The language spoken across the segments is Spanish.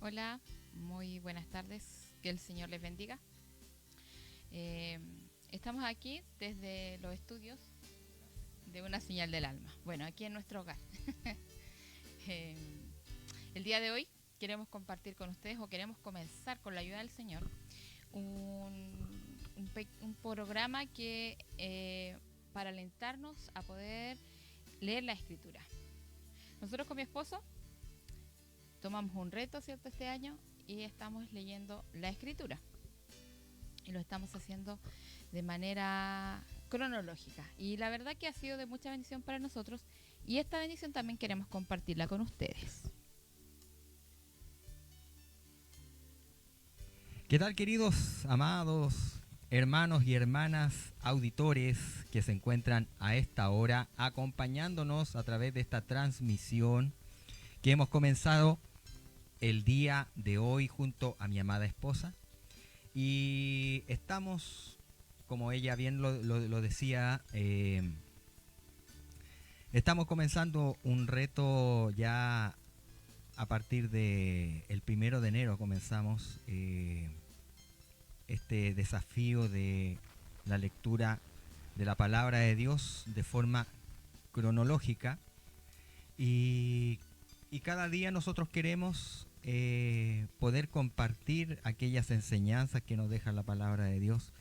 Hola, muy buenas tardes, que el Señor les bendiga. Eh, Estamos aquí desde los estudios de Una Señal del Alma. Bueno, aquí en nuestro hogar. Eh, el día de hoy queremos compartir con ustedes o queremos comenzar con la ayuda del Señor un programa que para alentarnos a poder leer la Escritura. Nosotros con mi esposo tomamos un reto, ¿cierto?, este año y estamos leyendo la Escritura. Y lo estamos haciendo de manera cronológica. Y la verdad que ha sido de mucha bendición para nosotros. Y esta bendición también queremos compartirla con ustedes. ¿Qué tal, queridos, amados hermanos y hermanas auditores que se encuentran a esta hora acompañándonos a través de esta transmisión que hemos comenzado el día de hoy junto a mi amada esposa? Y estamos, como ella bien lo decía, estamos comenzando un reto ya a partir del 1 de enero. Comenzamos este desafío de la lectura de la palabra de Dios de forma cronológica. Y cada día nosotros queremos poder compartir aquellas enseñanzas que nos deja la palabra de Dios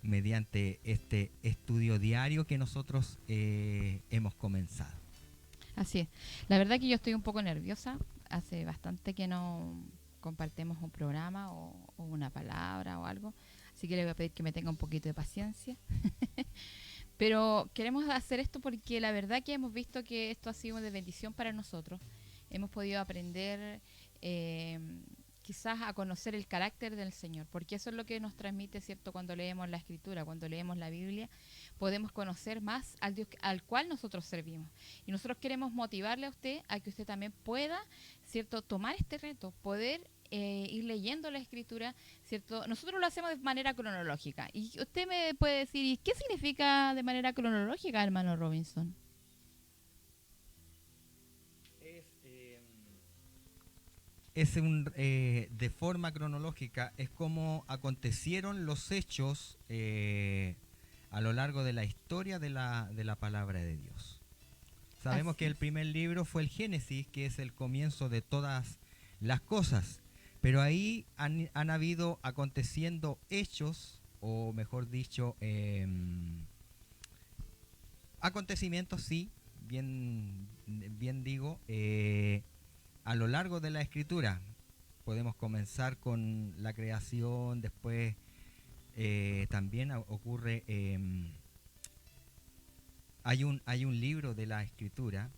mediante este estudio diario que nosotros hemos comenzado. Así es. La verdad que yo estoy un poco nerviosa. Hace bastante que no compartimos un programa o una palabra o algo. Así que le voy a pedir que me tenga un poquito de paciencia. Pero queremos hacer esto porque la verdad que hemos visto que esto ha sido de bendición para nosotros. Hemos podido aprender quizás a conocer el carácter del Señor, porque eso es lo que nos transmite, ¿cierto? Cuando leemos la Escritura, cuando leemos la Biblia, podemos conocer más al Dios al cual nosotros servimos. Y nosotros queremos motivarle a usted a que usted también pueda, ¿cierto?, tomar este reto, poder ir leyendo la Escritura, ¿cierto? Nosotros lo hacemos de manera cronológica. Y usted me puede decir, ¿y qué significa de manera cronológica, hermano Robinson? De forma cronológica, es como acontecieron los hechos a lo largo de la historia de la palabra de Dios. Sabemos Así que el es. primer libro fue el Génesis, que es el comienzo de todas las cosas, pero ahí han habido aconteciendo hechos, o mejor dicho, acontecimientos, sí, bien digo, a lo largo de la escritura. Podemos comenzar con la creación, después también ocurre, hay un libro de la escritura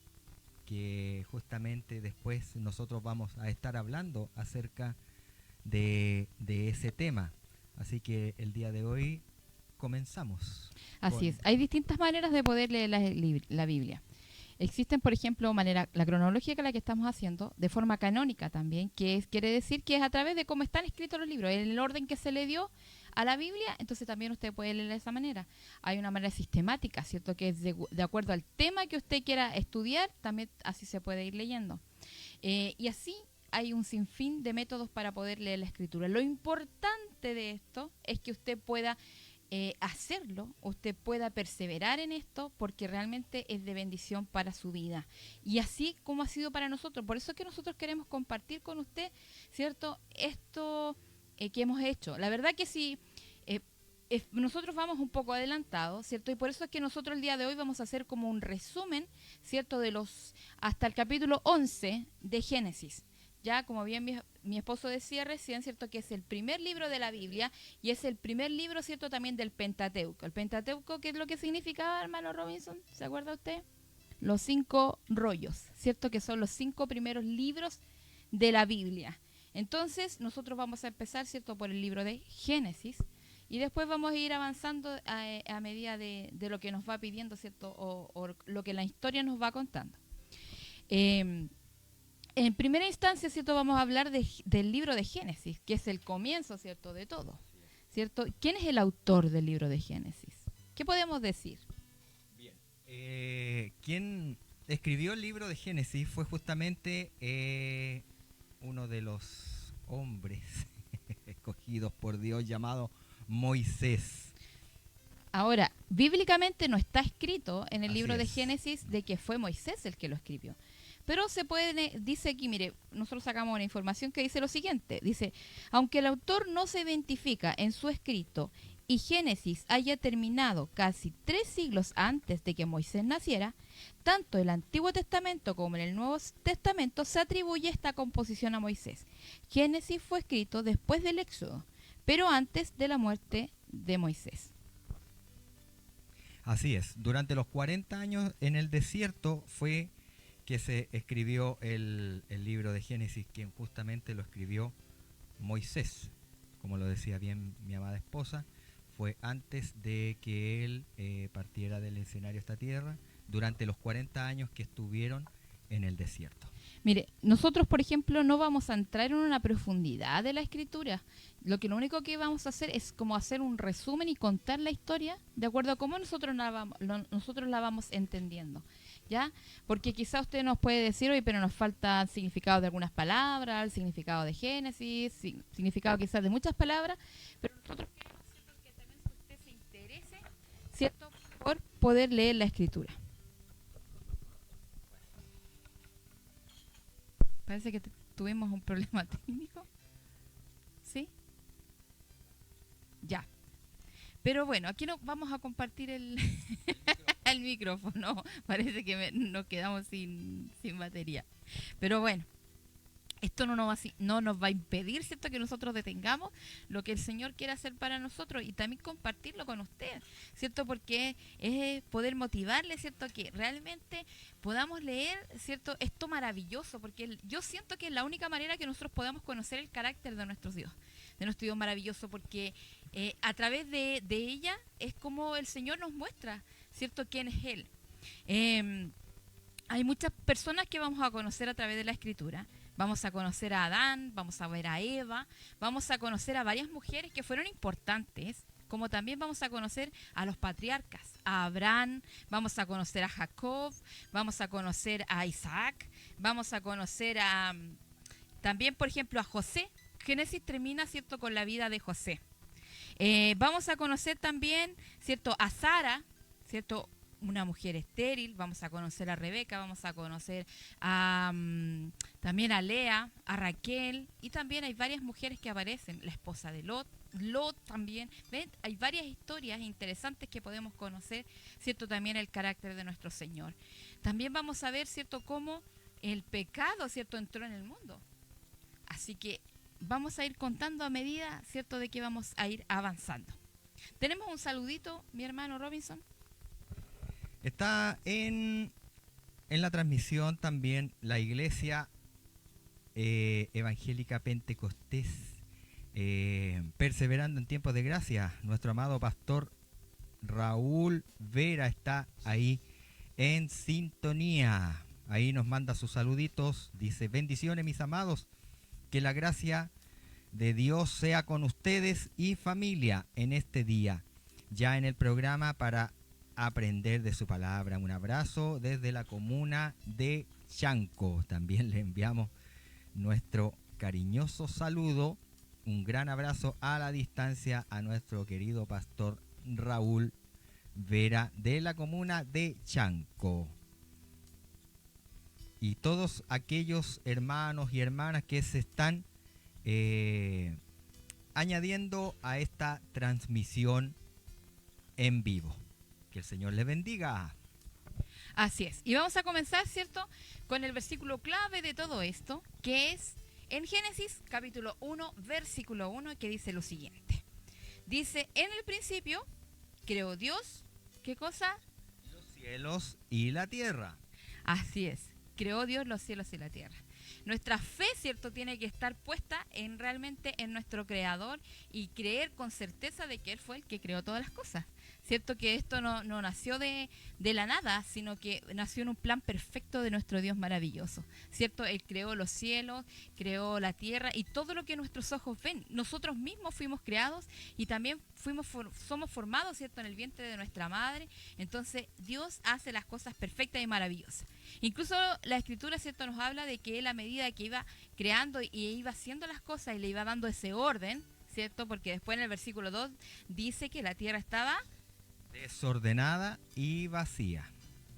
que justamente después nosotros vamos a estar hablando acerca de ese tema. Así que el día de hoy comenzamos Así es. con... Hay distintas maneras de poder leer la Biblia. Existen, por ejemplo, la cronología que la que estamos haciendo, de forma canónica también, quiere decir que es a través de cómo están escritos los libros, en el orden que se le dio a la Biblia, entonces también usted puede leer de esa manera. Hay una manera sistemática, ¿cierto?, que es de acuerdo al tema que usted quiera estudiar, también así se puede ir leyendo. Y así hay un sinfín de métodos para poder leer la escritura. Lo importante de esto es que usted pueda hacerlo, usted pueda perseverar en esto, porque realmente es de bendición para su vida. Y así como ha sido para nosotros. Por eso es que nosotros queremos compartir con usted, ¿cierto?, esto que hemos hecho. La verdad que sí, nosotros vamos un poco adelantados, ¿cierto? Y por eso es que nosotros el día de hoy vamos a hacer como un resumen, ¿cierto?, de los hasta el capítulo 11 de Génesis. Ya, como bien mi esposo decía recién, ¿cierto?, que es el primer libro de la Biblia y es el primer libro, ¿cierto?, también del Pentateuco. El Pentateuco, ¿qué es lo que significaba, hermano Robinson? ¿Se acuerda usted? Los 5 rollos, ¿cierto?, que son los 5 primeros libros de la Biblia. Entonces, nosotros vamos a empezar, ¿cierto?, por el libro de Génesis y después vamos a ir avanzando a medida de lo que nos va pidiendo, ¿cierto?, o lo que la historia nos va contando. En primera instancia, ¿cierto?, vamos a hablar del libro de Génesis, que es el comienzo, ¿cierto?, de todo, ¿cierto? ¿Quién es el autor del libro de Génesis? ¿Qué podemos decir? Bien. Quien escribió el libro de Génesis fue justamente uno de los hombres escogidos por Dios llamado Moisés. Ahora, bíblicamente no está escrito en el Así libro de es. Génesis de que fue Moisés el que lo escribió. Pero dice aquí, mire, nosotros sacamos una información que dice lo siguiente. Dice, aunque el autor no se identifica en su escrito y Génesis haya terminado casi 3 siglos antes de que Moisés naciera, tanto el Antiguo Testamento como en el Nuevo Testamento se atribuye esta composición a Moisés. Génesis fue escrito después del Éxodo, pero antes de la muerte de Moisés. Así es, durante los 40 años en el desierto fue que se escribió el libro de Génesis, quien justamente lo escribió Moisés. Como lo decía bien mi amada esposa, fue antes de que él partiera del escenario a esta tierra, durante los 40 años que estuvieron en el desierto. Mire, nosotros, por ejemplo, no vamos a entrar en una profundidad de la escritura. Lo único que vamos a hacer es como hacer un resumen y contar la historia de acuerdo a cómo nosotros la vamos entendiendo, ¿ya? Porque quizá usted nos puede decir, oye, pero nos falta el significado de algunas palabras, el significado de Génesis, significado quizás de muchas palabras, pero nosotros queremos, ¿cierto?, que también usted se interese, ¿cierto?, por poder leer la escritura. Parece que tuvimos un problema técnico. ¿Sí? Ya. Pero bueno, aquí vamos a compartir el, el micrófono. Parece que nos quedamos sin batería. Pero bueno, esto no nos va a impedir, ¿cierto?, que nosotros detengamos lo que el Señor quiere hacer para nosotros y también compartirlo con usted, ¿cierto? Porque es poder motivarle, ¿cierto?, que realmente podamos leer, ¿cierto?, esto maravilloso, porque yo siento que es la única manera que nosotros podamos conocer el carácter de nuestro Dios maravilloso, porque a través de ella es como el Señor nos muestra, ¿cierto?, quién es Él. Hay muchas personas que vamos a conocer a través de la Escritura. Vamos a conocer a Adán, vamos a ver a Eva, vamos a conocer a varias mujeres que fueron importantes, como también vamos a conocer a los patriarcas, a Abraham, vamos a conocer a Jacob, vamos a conocer a Isaac, vamos a conocer a también, por ejemplo, a José. Génesis termina, ¿cierto?, con la vida de José. Vamos a conocer también, ¿cierto?, a Sara, ¿cierto?, una mujer estéril. Vamos a conocer a Rebeca, vamos a conocer a también a Lea, a Raquel, y también hay varias mujeres que aparecen, la esposa de Lot también. ¿Ven? Hay varias historias interesantes que podemos conocer, ¿cierto?, también el carácter de nuestro Señor. También vamos a ver, ¿cierto?, cómo el pecado, ¿cierto?, entró en el mundo. Así que vamos a ir contando a medida, ¿cierto?, de que vamos a ir avanzando. Tenemos un saludito, mi hermano Robinson. Está en la transmisión también la Iglesia Evangélica Pentecostés, perseverando en tiempos de gracia. Nuestro amado pastor Raúl Vera está ahí en sintonía. Ahí nos manda sus saluditos. Dice: bendiciones, mis amados. Que la gracia de Dios sea con ustedes y familia en este día. Ya en el programa para aprender de su palabra. Un abrazo desde la comuna de Chanco. También le enviamos nuestro cariñoso saludo, un gran abrazo a la distancia a nuestro querido pastor Raúl Vera de la comuna de Chanco. Y todos aquellos hermanos y hermanas que se están añadiendo a esta transmisión en vivo. Que el Señor le bendiga. Así es. Y vamos a comenzar, ¿cierto?, con el versículo clave de todo esto, que es en Génesis capítulo 1, versículo 1, que dice lo siguiente. Dice: en el principio creó Dios, ¿qué cosa? Los cielos y la tierra. Así es. Creó Dios los cielos y la tierra. Nuestra fe, ¿cierto?, tiene que estar puesta realmente en nuestro Creador y creer con certeza de que Él fue el que creó todas las cosas, ¿cierto? Que esto no nació de la nada, sino que nació en un plan perfecto de nuestro Dios maravilloso, ¿cierto? Él creó los cielos, creó la tierra y todo lo que nuestros ojos ven. Nosotros mismos fuimos creados y también somos formados, ¿cierto? En el vientre de nuestra madre. Entonces Dios hace las cosas perfectas y maravillosas. Incluso la Escritura, ¿cierto? Nos habla de que Él, a medida que iba creando y iba haciendo las cosas y le iba dando ese orden, ¿cierto? Porque después en el versículo 2 dice que la tierra estaba desordenada y vacía.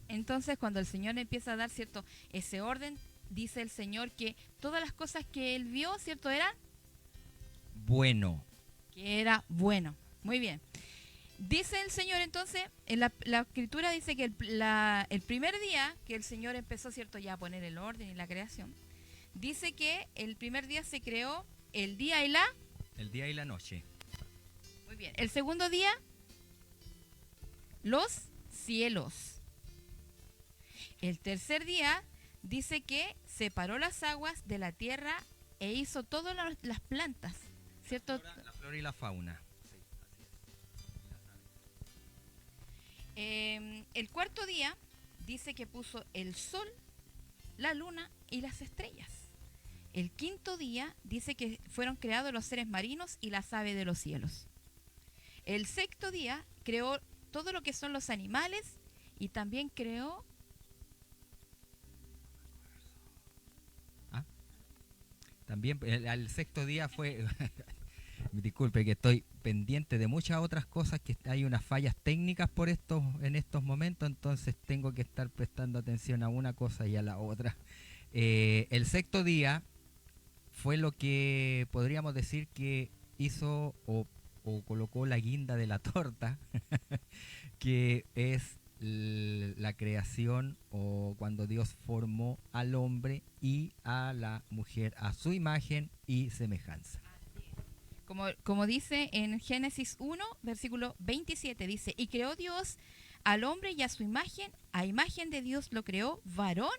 Entonces, cuando el Señor empieza a dar, ¿cierto?, ese orden, dice el Señor que todas las cosas que Él vio, ¿cierto?, eran bueno. Que era bueno. Muy bien. Dice el Señor entonces, en la Escritura dice que el primer día que el Señor empezó, ¿cierto?, ya a poner el orden y la creación, dice que el primer día se creó el día y la noche. Muy bien. El segundo día, los cielos. El tercer día dice que separó las aguas de la tierra e hizo todas las plantas, ¿cierto? La flora y la fauna. El cuarto día dice que puso el sol, la luna y las estrellas. El quinto día dice que fueron creados los seres marinos y las aves de los cielos. El sexto día creó todo lo que son los animales y también creó También el sexto día fue, disculpe que estoy pendiente de muchas otras cosas, que hay unas fallas técnicas en estos momentos, entonces tengo que estar prestando atención a una cosa y a la otra. El sexto día fue lo que podríamos decir que hizo o colocó la guinda de la torta, que es la creación, o cuando Dios formó al hombre y a la mujer a su imagen y semejanza. Como dice en Génesis 1, versículo 27, dice, y creó Dios al hombre y a su imagen, a imagen de Dios lo creó, varón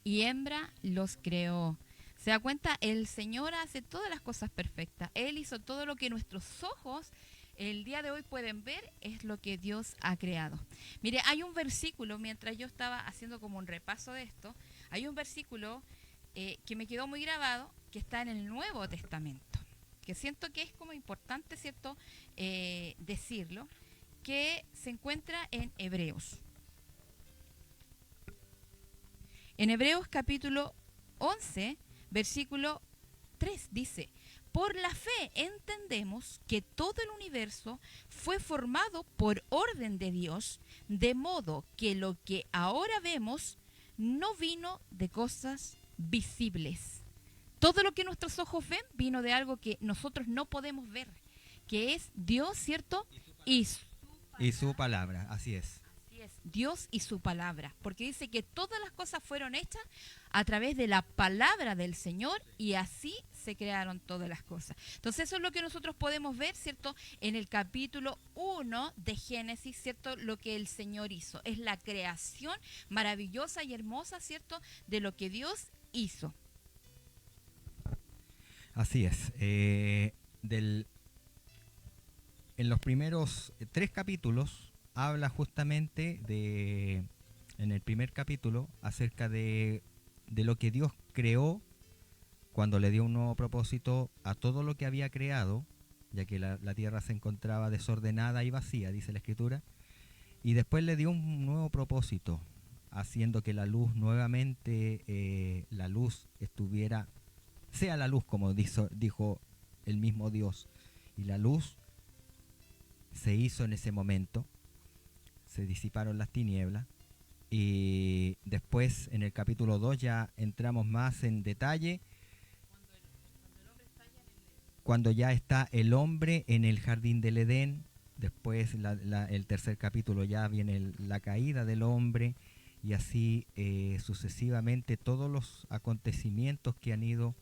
y hembra los creó. ¿Se da cuenta? El Señor hace todas las cosas perfectas. Él hizo todo lo que nuestros ojos el día de hoy pueden ver, es lo que Dios ha creado. Mire, hay un versículo, mientras yo estaba haciendo como un repaso de esto, hay un versículo que me quedó muy grabado, que está en el Nuevo Testamento, que siento que es como importante, ¿cierto?, decirlo, que se encuentra en Hebreos. En Hebreos capítulo 11, versículo 3 dice, por la fe entendemos que todo el universo fue formado por orden de Dios, de modo que lo que ahora vemos no vino de cosas visibles. Todo lo que nuestros ojos ven vino de algo que nosotros no podemos ver, que es Dios, ¿cierto? Y su palabra, así es. Dios y su palabra, porque dice que todas las cosas fueron hechas a través de la palabra del Señor y así se crearon todas las cosas. Entonces eso es lo que nosotros podemos ver, ¿cierto? En el capítulo 1 de Génesis, ¿cierto? Lo que el Señor hizo. Es la creación maravillosa y hermosa, ¿cierto? De lo que Dios hizo. Así es. En los primeros 3 capítulos habla justamente en el primer capítulo, acerca de lo que Dios creó cuando le dio un nuevo propósito a todo lo que había creado, ya que la tierra se encontraba desordenada y vacía, dice la Escritura, y después le dio un nuevo propósito, haciendo que la luz nuevamente, la luz sea la luz, como dijo el mismo Dios, y la luz se hizo en ese momento. Se disiparon las tinieblas, y después en el capítulo 2 ya entramos más en detalle cuando ya está el hombre en el jardín del Edén. Después el tercer capítulo ya viene la caída del hombre, y así sucesivamente todos los acontecimientos que han ido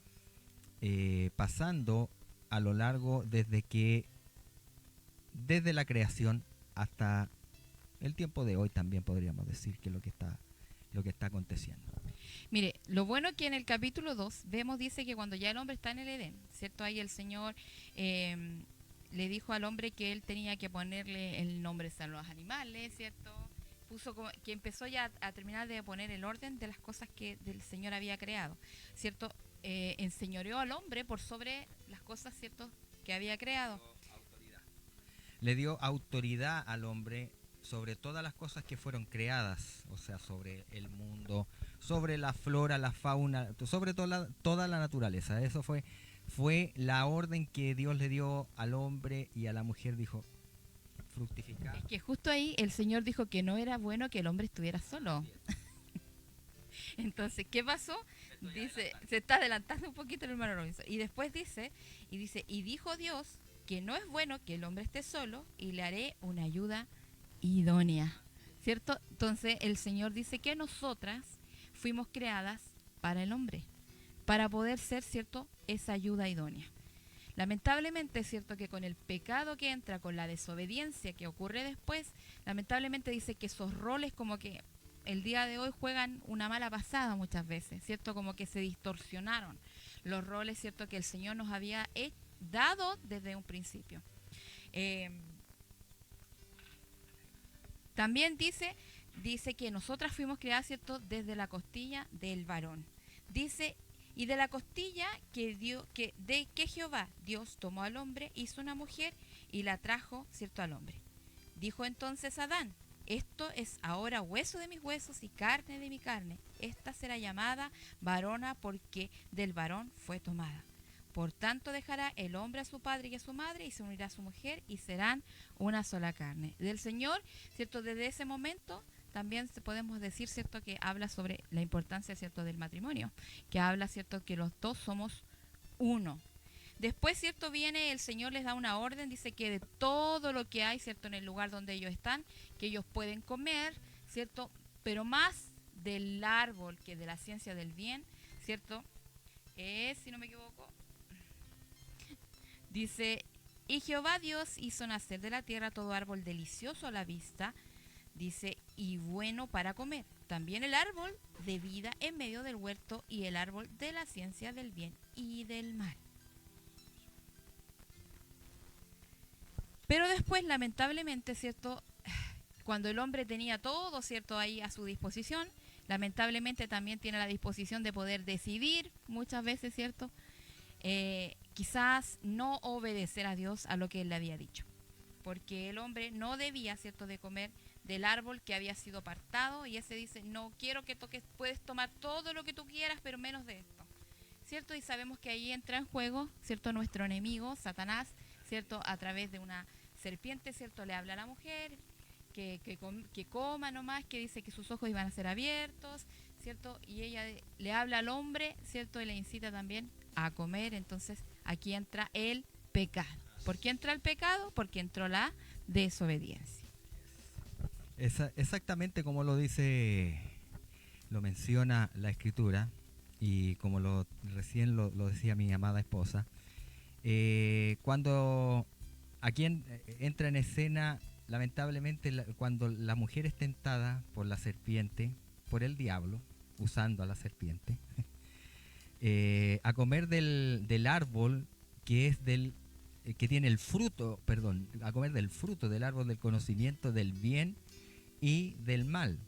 pasando a lo largo desde la creación hasta el tiempo de hoy, también podríamos decir que lo que está aconteciendo. Mire, lo bueno es que en el capítulo 2 dice que cuando ya el hombre está en el Edén, ¿cierto? Ahí el Señor le dijo al hombre que él tenía que ponerle el nombre a los animales, ¿cierto? Que empezó ya a terminar de poner el orden de las cosas que el Señor había creado, ¿cierto? Enseñoreó al hombre por sobre las cosas, ¿cierto?, que había creado. Le dio autoridad al hombre sobre todas las cosas que fueron creadas, o sea, sobre el mundo, sobre la flora, la fauna, sobre toda la naturaleza. Eso fue la orden que Dios le dio al hombre, y a la mujer dijo: fructificar. Es que justo ahí el Señor dijo que no era bueno que el hombre estuviera solo. Entonces, ¿qué pasó? Dice, se está adelantando un poquito el hermano Robinson. Y después dice, y dijo Dios que no es bueno que el hombre esté solo, y le haré una ayuda idónea. ¿Cierto? Entonces el Señor dice que nosotras fuimos creadas para el hombre, para poder ser, ¿cierto?, esa ayuda idónea. Lamentablemente es cierto que con el pecado que entra, con la desobediencia que ocurre después, lamentablemente dice que esos roles como que el día de hoy juegan una mala pasada muchas veces, ¿cierto? Como que se distorsionaron los roles, ¿cierto?, que el Señor nos había dado desde un principio. También dice que nosotras fuimos creadas, ¿cierto?, desde la costilla del varón. Dice, y de la costilla que Jehová, Dios, tomó al hombre, hizo una mujer y la trajo, ¿cierto?, al hombre. Dijo entonces Adán: esto es ahora hueso de mis huesos y carne de mi carne. Esta será llamada varona, porque del varón fue tomada. Por tanto dejará el hombre a su padre y a su madre, y se unirá a su mujer, y serán una sola carne. Del Señor, ¿cierto?, desde ese momento también podemos decir, ¿cierto?, que habla sobre la importancia, ¿cierto?, del matrimonio, que habla, ¿cierto?, que los dos somos uno. Después, ¿cierto?, viene el Señor, les da una orden, dice que de todo lo que hay, ¿cierto?, en el lugar donde ellos están, que ellos pueden comer, ¿cierto?, pero más del árbol que de la ciencia del bien, ¿cierto?, si no me equivoco, dice: y Jehová Dios hizo nacer de la tierra todo árbol delicioso a la vista, dice, y bueno para comer. También el árbol de vida en medio del huerto, y el árbol de la ciencia del bien y del mal. Pero después, lamentablemente, ¿cierto?, cuando el hombre tenía todo, ¿cierto?, ahí a su disposición, lamentablemente también tiene la disposición de poder decidir muchas veces, ¿cierto?, quizás no obedecer a Dios, a lo que él le había dicho, porque el hombre no debía, ¿cierto?, de comer del árbol que había sido apartado, y ese dice: no quiero que toques, puedes tomar todo lo que tú quieras, pero menos de esto, ¿cierto? Y sabemos que ahí entra en juego, ¿cierto?, nuestro enemigo, Satanás, ¿cierto?, a través de una serpiente, ¿cierto?, le habla a la mujer que coma nomás, que dice que sus ojos iban a ser abiertos, ¿cierto? Y ella le habla al hombre, ¿cierto?, y le incita también a comer. Entonces aquí entra el pecado. ¿Por qué entra el pecado? Porque entró la desobediencia. Exactamente como lo dice, lo menciona la Escritura, y como recién lo decía mi amada esposa, cuando aquí entra en escena, lamentablemente, cuando la mujer es tentada por la serpiente, por el diablo, usando a la serpiente, a comer del árbol que es que tiene el fruto, perdón, a comer del fruto del árbol del conocimiento del bien y del mal.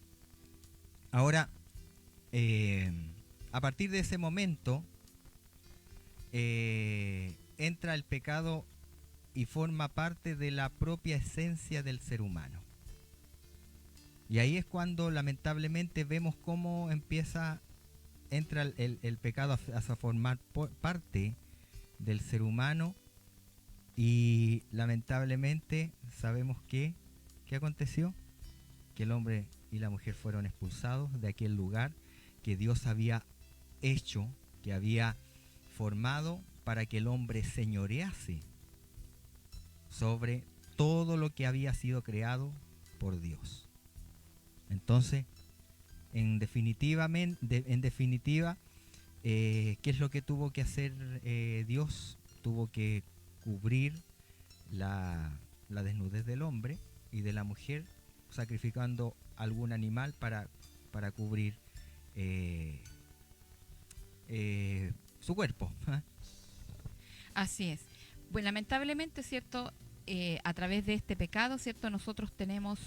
Ahora, a partir de ese momento, entra el pecado y forma parte de la propia esencia del ser humano. Y ahí es cuando lamentablemente vemos cómo entra el pecado a formar parte del ser humano, y lamentablemente sabemos ¿qué aconteció? Que el hombre y la mujer fueron expulsados de aquel lugar que Dios había hecho, que había formado para que el hombre señorease sobre todo lo que había sido creado por Dios. Entonces, en definitiva, ¿qué es lo que tuvo que hacer Dios? Tuvo que cubrir la desnudez del hombre y de la mujer, sacrificando algún animal para cubrir su cuerpo. Así es. Bueno, lamentablemente, ¿cierto? A través de este pecado, ¿cierto? Nosotros tenemos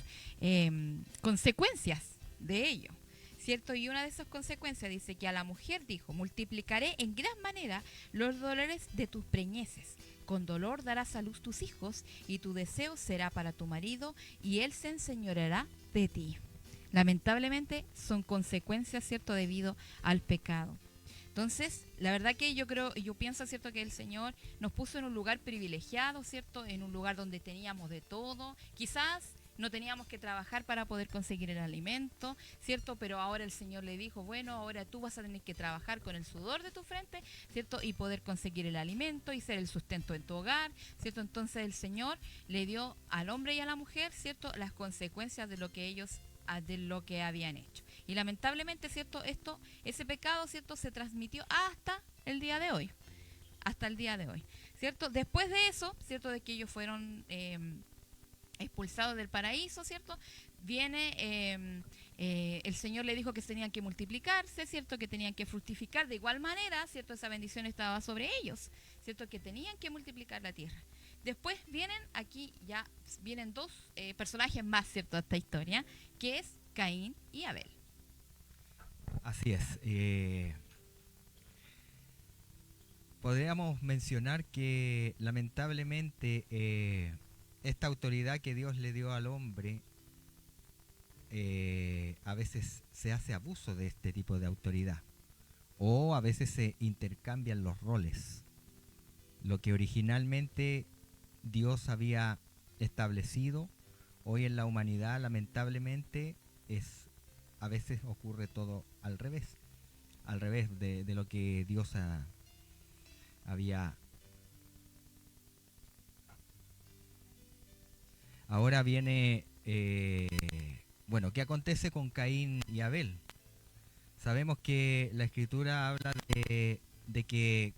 consecuencias de ello, ¿cierto? Y una de esas consecuencias dice que a la mujer dijo, multiplicaré en gran manera los dolores de tus preñeces. Con dolor darás a luz tus hijos y tu deseo será para tu marido y él se enseñoreará de ti. Lamentablemente son consecuencias, ¿cierto? Debido al pecado. Entonces, la verdad que yo pienso, ¿cierto?, que el Señor nos puso en un lugar privilegiado, ¿cierto?, en un lugar donde teníamos de todo. Quizás no teníamos que trabajar para poder conseguir el alimento, ¿cierto? Pero ahora el Señor le dijo, bueno, ahora tú vas a tener que trabajar con el sudor de tu frente, ¿cierto? Y poder conseguir el alimento y ser el sustento en tu hogar, ¿cierto? Entonces el Señor le dio al hombre y a la mujer, ¿cierto?, las consecuencias de lo que ellos de lo que habían hecho. Y lamentablemente, ¿cierto? Ese pecado, ¿cierto?, se transmitió hasta el día de hoy. Hasta el día de hoy, ¿cierto? Después de eso, ¿cierto?, de que ellos fueron expulsados del paraíso, ¿cierto? Viene, el Señor le dijo que tenían que multiplicarse, ¿cierto? Que tenían que fructificar. De igual manera, ¿cierto? Esa bendición estaba sobre ellos, ¿cierto? Que tenían que multiplicar la tierra. Después vienen dos personajes más, ¿cierto?, a esta historia, que es Caín y Abel. Así es. Podríamos mencionar que lamentablemente esta autoridad que Dios le dio al hombre, a veces se hace abuso de este tipo de autoridad, o a veces se intercambian los roles. Lo que originalmente Dios había establecido, hoy en la humanidad lamentablemente a veces ocurre todo al revés de lo que Dios había. Ahora viene, bueno, ¿qué acontece con Caín y Abel? Sabemos que la Escritura habla de que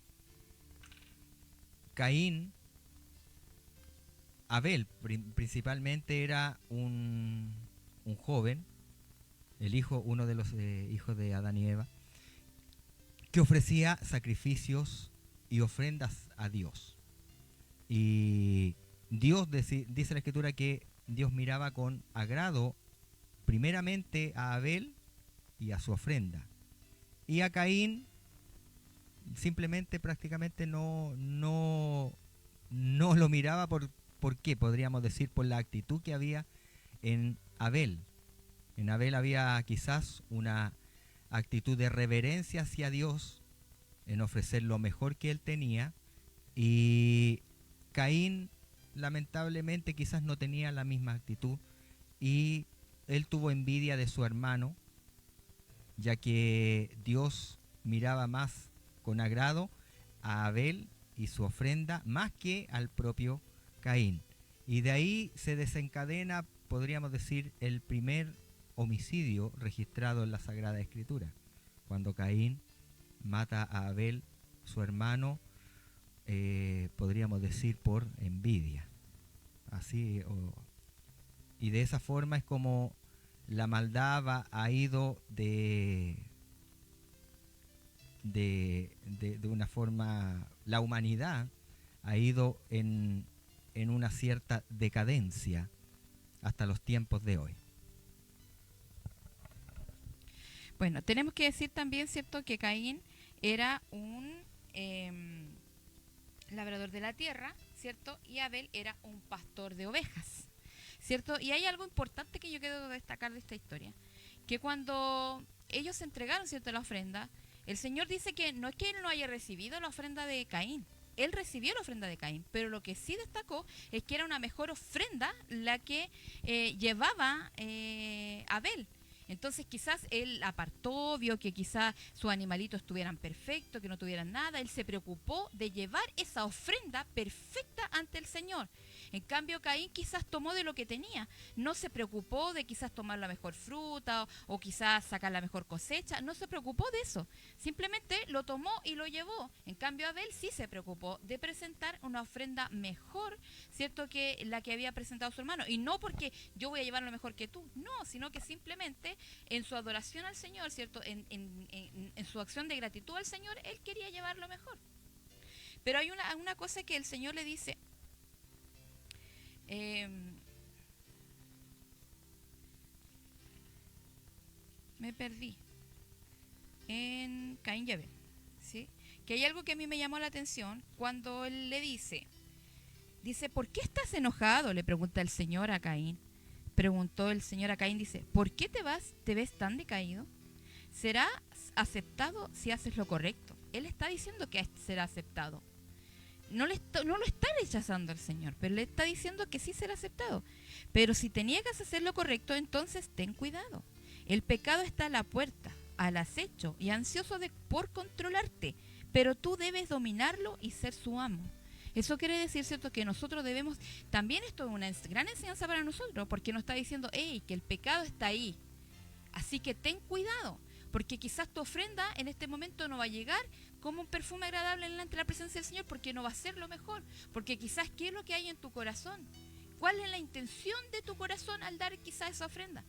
Abel principalmente era un joven, uno de los hijos de Adán y Eva, que ofrecía sacrificios y ofrendas a Dios. Y dice la Escritura que Dios miraba con agrado primeramente a Abel y a su ofrenda. Y a Caín simplemente prácticamente no lo miraba ¿por qué? Podríamos decir por la actitud que había en Abel. En Abel había quizás una actitud de reverencia hacia Dios, en ofrecer lo mejor que él tenía, y Caín lamentablemente quizás no tenía la misma actitud y él tuvo envidia de su hermano, ya que Dios miraba más con agrado a Abel y su ofrenda más que al propio Caín. Y de ahí se desencadena, podríamos decir, el primer homicidio registrado en la Sagrada Escritura, cuando Caín mata a Abel, su hermano, podríamos decir por envidia. Así, y de esa forma es como la maldad ha ido de una forma, la humanidad ha ido en una cierta decadencia hasta los tiempos de hoy. Bueno, tenemos que decir también, ¿cierto?, que Caín era un labrador de la tierra, ¿cierto? Y Abel era un pastor de ovejas, ¿cierto? Y hay algo importante que yo quiero destacar de esta historia, que cuando ellos entregaron, ¿cierto?, la ofrenda, el Señor dice que no es que él no haya recibido la ofrenda de Caín, él recibió la ofrenda de Caín, pero lo que sí destacó es que era una mejor ofrenda la que llevaba Abel. Entonces quizás él apartó, vio que quizás sus animalitos estuvieran perfectos, que no tuvieran nada. Él se preocupó de llevar esa ofrenda perfecta ante el Señor. En cambio, Caín quizás tomó de lo que tenía. No se preocupó de quizás tomar la mejor fruta o quizás sacar la mejor cosecha. No se preocupó de eso. Simplemente lo tomó y lo llevó. En cambio, Abel sí se preocupó de presentar una ofrenda mejor, ¿cierto?, que la que había presentado su hermano. Y no porque yo voy a llevar lo mejor que tú. No, sino que simplemente en su adoración al Señor, ¿cierto?, en su acción de gratitud al Señor, él quería llevar lo mejor. Pero hay una cosa que el Señor le dice, me perdí, en Caín y Abel, ¿sí? Que hay algo que a mí me llamó la atención cuando él le dice, ¿por qué estás enojado?, le pregunta el Señor a Caín. Preguntó el Señor a Caín, dice, ¿por qué te ves tan decaído? Serás aceptado si haces lo correcto. Él está diciendo que será aceptado. No lo está rechazando el Señor, pero le está diciendo que sí será aceptado. Pero si te niegas a hacer lo correcto, entonces ten cuidado. El pecado está a la puerta, al acecho y ansioso por controlarte, pero tú debes dominarlo y ser su amo. Eso quiere decir, ¿cierto?, que nosotros debemos, también esto es una gran enseñanza para nosotros, porque nos está diciendo, hey, que el pecado está ahí, así que ten cuidado, porque quizás tu ofrenda en este momento no va a llegar como un perfume agradable delante de la presencia del Señor, porque no va a ser lo mejor, porque quizás qué es lo que hay en tu corazón, cuál es la intención de tu corazón al dar quizás esa ofrenda.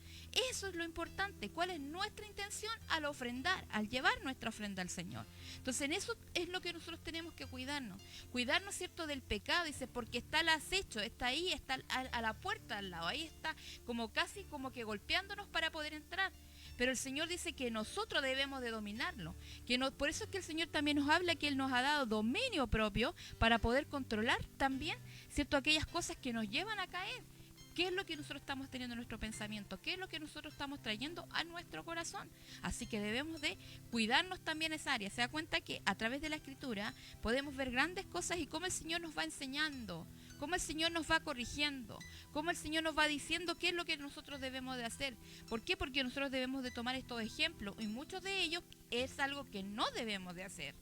Eso es lo importante, cuál es nuestra intención al ofrendar, al llevar nuestra ofrenda al Señor. Entonces en eso es lo que nosotros tenemos que cuidarnos, ¿cierto?, del pecado. Dice, porque está el acecho, está ahí, está a la puerta al lado, ahí está como casi como que golpeándonos para poder entrar. Pero el Señor dice que nosotros debemos de dominarlo, por eso es que el Señor también nos habla que Él nos ha dado dominio propio para poder controlar también, ¿cierto?, aquellas cosas que nos llevan a caer. ¿Qué es lo que nosotros estamos teniendo en nuestro pensamiento? ¿Qué es lo que nosotros estamos trayendo a nuestro corazón? Así que debemos de cuidarnos también esa área. Se da cuenta que a través de la Escritura podemos ver grandes cosas y cómo el Señor nos va enseñando, cómo el Señor nos va corrigiendo, cómo el Señor nos va diciendo qué es lo que nosotros debemos de hacer. ¿Por qué? Porque nosotros debemos de tomar estos ejemplos y muchos de ellos es algo que no debemos de hacer.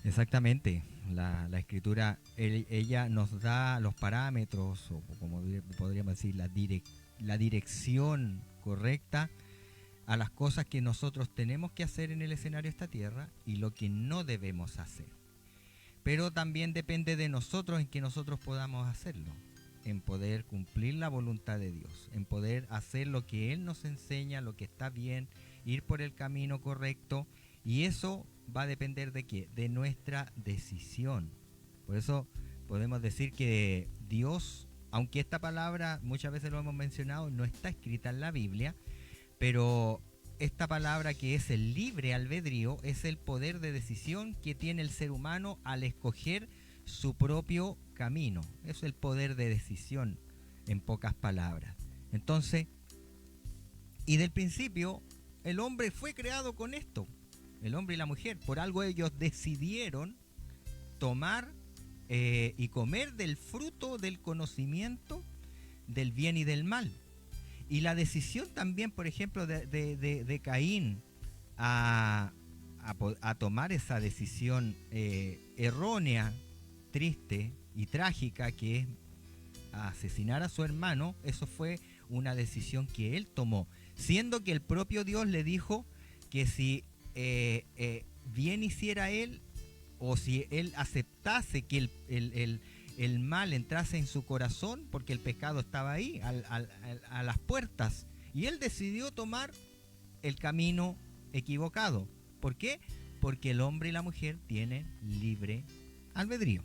Exactamente. La Escritura, ella nos da los parámetros, o como podríamos decir, la dirección correcta a las cosas que nosotros tenemos que hacer en el escenario de esta tierra y lo que no debemos hacer. Pero también depende de nosotros en que nosotros podamos hacerlo, en poder cumplir la voluntad de Dios, en poder hacer lo que Él nos enseña, lo que está bien, ir por el camino correcto, y eso va a depender de qué, de nuestra decisión. Por eso podemos decir que Dios, aunque esta palabra muchas veces lo hemos mencionado, no está escrita en la Biblia, pero esta palabra, que es el libre albedrío, es el poder de decisión que tiene el ser humano al escoger su propio camino. Es el poder de decisión, en pocas palabras. Entonces, y del principio, el hombre fue creado con esto. El hombre y la mujer, por algo ellos decidieron tomar y comer del fruto del conocimiento del bien y del mal. Y la decisión también, por ejemplo, de Caín a tomar esa decisión errónea, triste y trágica, que es asesinar a su hermano, eso fue una decisión que él tomó, siendo que el propio Dios le dijo que si bien hiciera él, o si él aceptase que el mal entrase en su corazón, porque el pecado estaba ahí, a las puertas, y él decidió tomar el camino equivocado. ¿Por qué? Porque el hombre y la mujer tienen libre albedrío.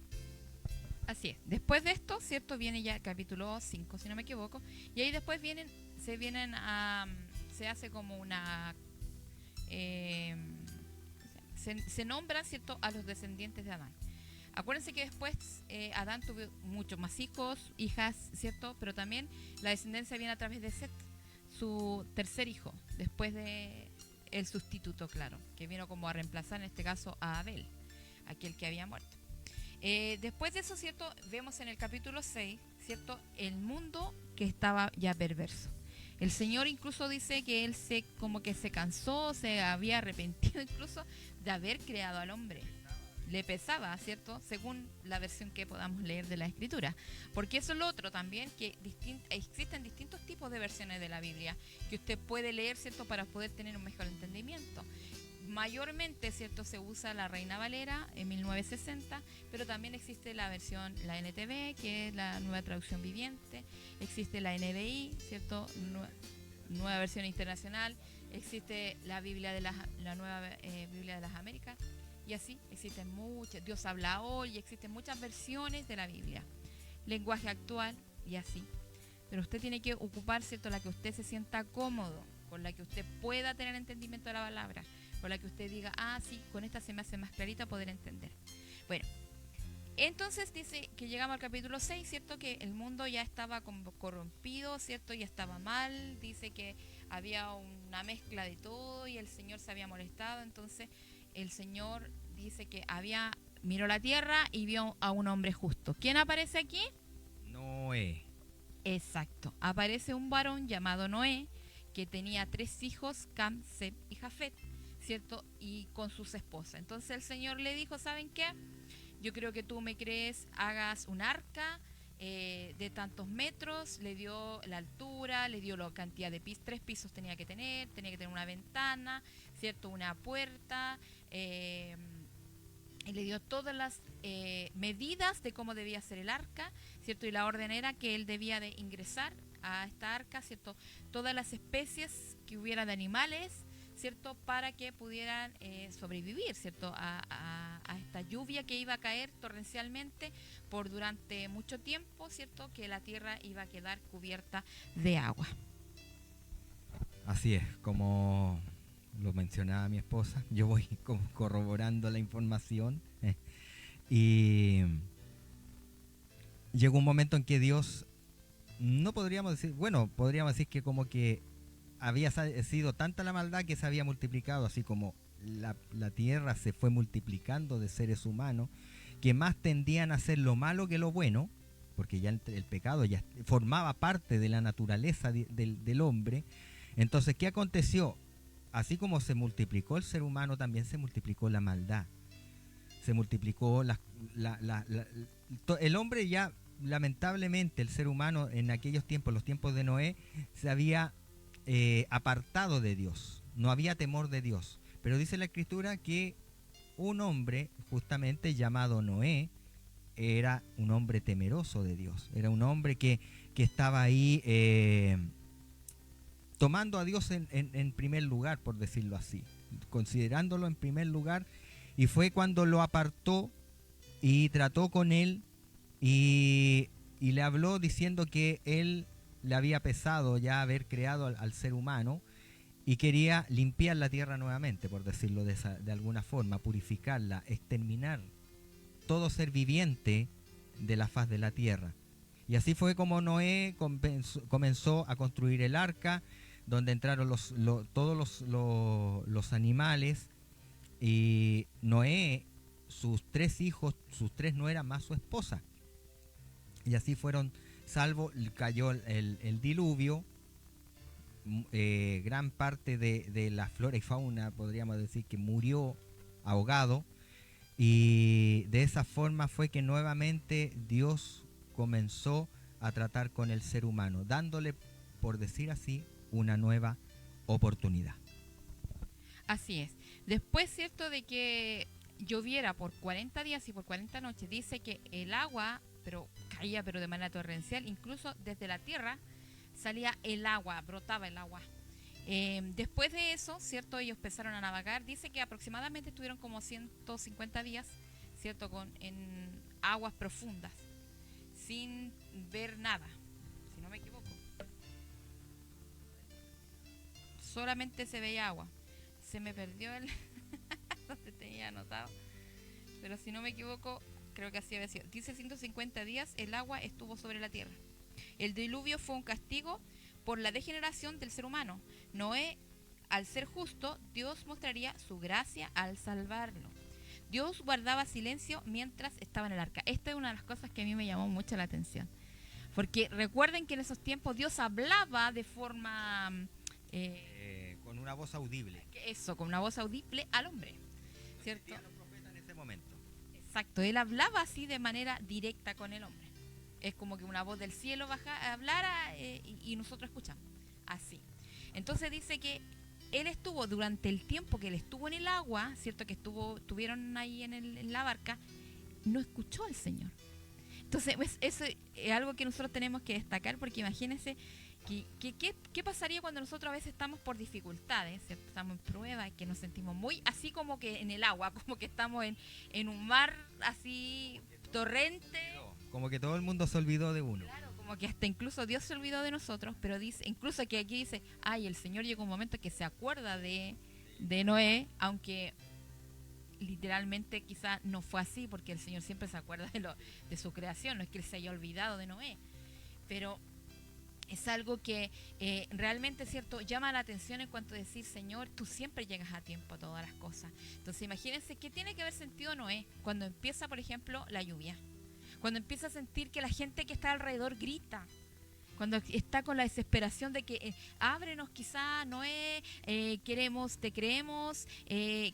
Así es. Después de esto, ¿cierto?, viene ya el capítulo 5, si no me equivoco, y ahí después se hace como una... se nombra, ¿cierto?, a los descendientes de Adán. Acuérdense que después Adán tuvo muchos más hijos, hijas, ¿cierto? Pero también la descendencia viene a través de Set, su tercer hijo, después de el sustituto, claro, que vino como a reemplazar en este caso a Abel, aquel que había muerto. Después de eso, ¿cierto?, vemos en el capítulo 6, ¿cierto?, el mundo que estaba ya perverso. El Señor incluso dice que Él como que se cansó, se había arrepentido incluso de haber creado al hombre. Le pesaba, ¿cierto?, según la versión que podamos leer de la Escritura. Porque eso es lo otro también, que existen distintos tipos de versiones de la Biblia que usted puede leer, ¿cierto?, para poder tener un mejor entendimiento. Mayormente, ¿cierto?, se usa la Reina Valera en 1960, pero también existe la versión, la NTV, que es la Nueva Traducción Viviente, existe la NBI, ¿cierto?, Nueva Versión Internacional, existe la Biblia de la Nueva Biblia de las Américas, Y así existen muchas. Dios habla hoy y existen muchas versiones de la Biblia. Lenguaje actual y así. Pero usted tiene que ocupar, ¿cierto?, la que usted se sienta cómodo, con la que usted pueda tener entendimiento de la palabra, con la que usted diga, sí, con esta se me hace más clarita poder entender. Bueno, entonces dice que llegamos al capítulo 6, ¿cierto?, que el mundo ya estaba corrompido, ¿cierto?, ya estaba mal, dice que había una mezcla de todo y el Señor se había molestado. Entonces el Señor dice que miró la tierra y vio a un hombre justo. ¿Quién aparece aquí? Noé. Exacto, aparece un varón llamado Noé, que tenía 3 hijos, Cam, Sem y Jafet, ¿cierto? Y con sus esposas. Entonces el Señor le dijo, ¿saben qué? Yo creo que tú me crees, hagas un arca de tantos metros. Le dio la altura, le dio la cantidad de pisos, 3 pisos tenía que tener una ventana, ¿cierto? Una puerta, y le dio todas las medidas de cómo debía ser el arca, ¿cierto? Y la orden era que él debía de ingresar a esta arca, ¿cierto?, todas las especies que hubiera de animales, ¿cierto?, para que pudieran sobrevivir, ¿cierto?, a esta lluvia que iba a caer torrencialmente por durante mucho tiempo, ¿cierto?, que la tierra iba a quedar cubierta de agua. Así es, como lo mencionaba mi esposa, yo voy corroborando la información y llegó un momento en que Dios, no podríamos decir, bueno, podríamos decir que como que había sido tanta la maldad que se había multiplicado, así como la tierra se fue multiplicando de seres humanos que más tendían a hacer lo malo que lo bueno, porque ya el pecado ya formaba parte de la naturaleza del hombre. Entonces, ¿qué aconteció? Así como se multiplicó el ser humano, también se multiplicó la maldad. Se multiplicó el hombre ya, lamentablemente, el ser humano en aquellos tiempos, los tiempos de Noé, se había apartado de Dios. No había temor de Dios. Pero dice la Escritura que un hombre, justamente llamado Noé, era un hombre temeroso de Dios. Era un hombre que estaba ahí tomando a Dios en primer lugar, por decirlo así, considerándolo en primer lugar, y fue cuando lo apartó y trató con él y le habló diciendo que él le había pesado ya haber creado al ser humano y quería limpiar la tierra nuevamente, por decirlo de alguna forma, purificarla, exterminar todo ser viviente de la faz de la tierra. Y así fue como Noé comenzó a construir el arca, donde entraron todos los animales, y Noé, sus 3 hijos, sus 3 nueras más su esposa. Y así fueron salvos. Cayó el diluvio, gran parte de la flora y fauna, podríamos decir, que murió ahogado, y de esa forma fue que nuevamente Dios comenzó a tratar con el ser humano, dándole, por decir así, una nueva oportunidad. Así es. Después, ¿cierto?, de que lloviera por 40 días y por 40 noches, dice que el agua caía de manera torrencial, incluso desde la tierra salía el agua, brotaba el agua. Después de eso, ¿cierto?, ellos empezaron a navegar. Dice que aproximadamente estuvieron como 150 días, ¿cierto?, en aguas profundas, sin ver nada, si no me equivoco. Solamente se veía agua. Se me perdió el donde tenía anotado, pero si no me equivoco, creo que así había sido. Dice 150 días el agua estuvo sobre la tierra. El diluvio fue un castigo por la degeneración del ser humano. Noé, al ser justo, Dios mostraría su gracia al salvarlo. Dios guardaba silencio mientras estaba en el arca. Esta es una de las cosas que a mí me llamó mucho la atención. Porque recuerden que en esos tiempos Dios hablaba de forma... con una voz audible. Eso, con una voz audible al hombre, ¿cierto? Los profetas en ese momento. Exacto, él hablaba así de manera directa con el hombre. Es como que una voz del cielo hablara y nosotros escuchamos. Así. Entonces dice que él estuvo durante el tiempo que él estuvo en el agua, ¿cierto?, que estuvieron ahí en la barca, no escuchó al Señor. Entonces, eso es algo que nosotros tenemos que destacar, porque imagínense ¿Qué pasaría cuando nosotros a veces estamos por dificultades, ¿cierto? Estamos en prueba, que nos sentimos muy así como que en el agua, como que estamos en un mar así torrente? Como que todo el mundo se olvidó de uno. Claro, como que hasta incluso Dios se olvidó de nosotros, pero dice, incluso que aquí dice, ay, el Señor llegó un momento que se acuerda de Noé, aunque literalmente quizá no fue así, porque el Señor siempre se acuerda de su creación, no es que Él se haya olvidado de Noé, pero es algo que realmente, cierto, llama la atención en cuanto a decir, Señor, tú siempre llegas a tiempo a todas las cosas. Entonces imagínense qué tiene que haber sentido Noé cuando empieza, por ejemplo, la lluvia, cuando empieza a sentir que la gente que está alrededor grita, cuando está con la desesperación de que ábrenos quizá, Noé, te creemos,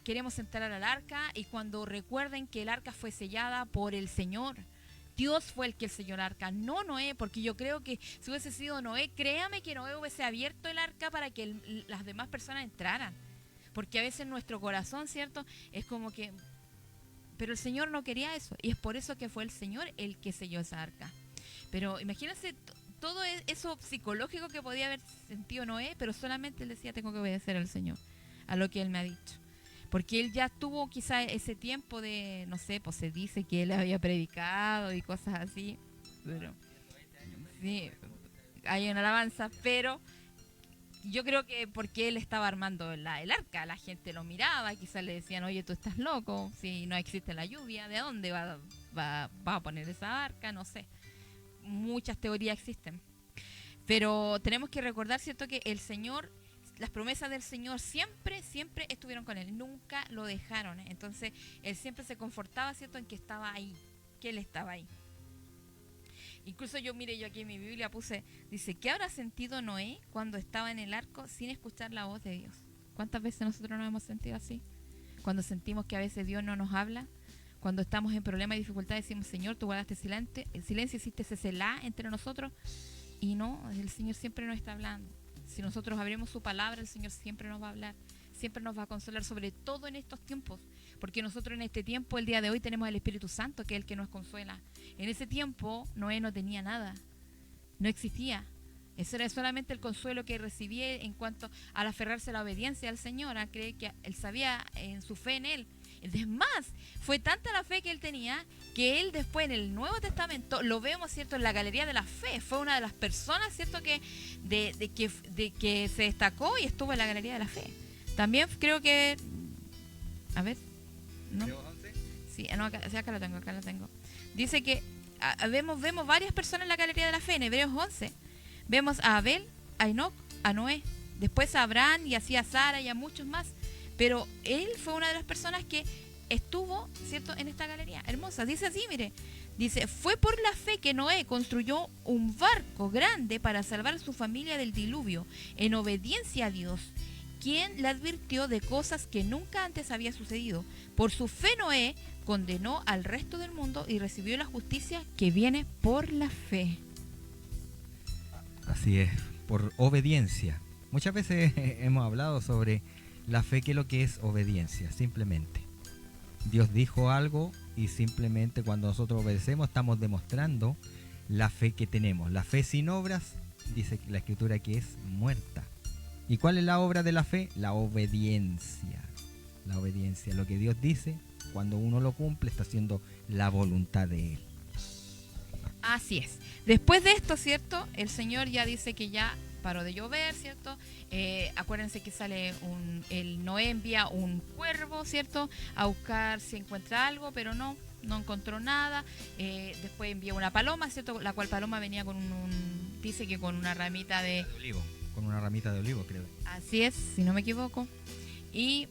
queremos entrar al arca, y cuando recuerden que el arca fue sellada por el Señor, Dios fue el que selló el arca, no Noé, porque yo creo que si hubiese sido Noé, créame que Noé hubiese abierto el arca para que las demás personas entraran, porque a veces nuestro corazón, ¿cierto?, es como que, pero el Señor no quería eso, y es por eso que fue el Señor el que selló esa arca. Pero imagínense todo eso psicológico que podía haber sentido Noé, pero solamente él decía, tengo que obedecer al Señor, a lo que Él me ha dicho. Porque él ya tuvo quizá ese tiempo de, no sé, pues se dice que él había predicado y cosas así. Pero, sí, hay una alabanza, pero yo creo que porque él estaba armando el arca, la gente lo miraba, quizás le decían, oye, tú estás loco, si no existe la lluvia, ¿de dónde va a poner esa arca? No sé. Muchas teorías existen, pero tenemos que recordar, cierto, que el Señor, las promesas del Señor siempre estuvieron con él, nunca lo dejaron. Entonces él siempre se confortaba, cierto, en que estaba ahí, que él estaba ahí. Incluso yo aquí en mi Biblia dice, ¿qué habrá sentido Noé cuando estaba en el arco sin escuchar la voz de Dios? ¿Cuántas veces nosotros nos hemos sentido así? Cuando sentimos que a veces Dios no nos habla, cuando estamos en problemas y dificultades, decimos, Señor, tú guardaste el silencio, hiciste ese celá entre nosotros, y no, el Señor siempre nos está hablando. Si nosotros abrimos su palabra, el Señor siempre nos va a hablar, siempre nos va a consolar, sobre todo en estos tiempos, porque nosotros en este tiempo, el día de hoy, tenemos el Espíritu Santo, que es el que nos consuela. En ese tiempo, Noé no tenía nada, no existía. Eso era solamente el consuelo que recibía en cuanto al aferrarse a la obediencia al Señor, a creer que él sabía en su fe en Él. Es más, fue tanta la fe que él tenía que él después en el Nuevo Testamento lo vemos, cierto, en la galería de la fe. Fue una de las personas, cierto, que que se destacó y estuvo en la galería de la fe. También creo que, a ver, ¿no? Sí, no, acá lo tengo. Dice que vemos varias personas en la galería de la fe. En Hebreos 11 vemos a Abel, a Enoc, a Noé, después a Abraham y así a Sara y a muchos más. Pero él fue una de las personas que estuvo, ¿cierto?, en esta galería hermosa. Dice así, mire, dice, fue por la fe que Noé construyó un barco grande para salvar a su familia del diluvio, en obediencia a Dios, quien le advirtió de cosas que nunca antes había sucedido. Por su fe Noé condenó al resto del mundo y recibió la justicia que viene por la fe. Así es, por obediencia. Muchas veces hemos hablado sobre la fe, que es lo que es obediencia, simplemente. Dios dijo algo y simplemente cuando nosotros obedecemos estamos demostrando la fe que tenemos. La fe sin obras, dice la Escritura, que es muerta. ¿Y cuál es la obra de la fe? La obediencia. La obediencia, lo que Dios dice, cuando uno lo cumple, está haciendo la voluntad de Él. Así es. Después de esto, ¿cierto?, el Señor ya dice que ya paró de llover, ¿cierto? Acuérdense que sale el Noé envía un cuervo, ¿cierto?, a buscar si encuentra algo, pero no encontró nada. Después envía una paloma, ¿cierto?, la cual paloma venía con dice que con una ramita de olivo, con una ramita de olivo, creo. Así es, si no me equivoco. Y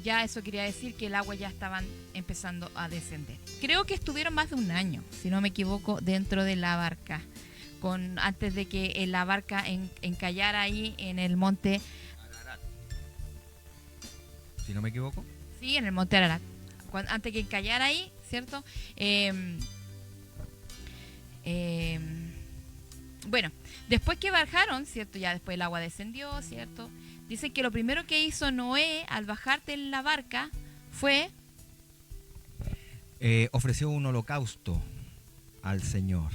ya eso quería decir que el agua ya estaban empezando a descender. Creo que estuvieron más de un año, si no me equivoco, dentro de la barca, antes de que la barca encallara ahí en el monte Ararat. Si no me equivoco. Sí, en el monte Ararat. Antes que encallara ahí, ¿cierto? Bueno, después que bajaron, ¿cierto? Ya después el agua descendió, ¿cierto? Dice que lo primero que hizo Noé al bajarte en la barca fue ofreció un holocausto al Señor,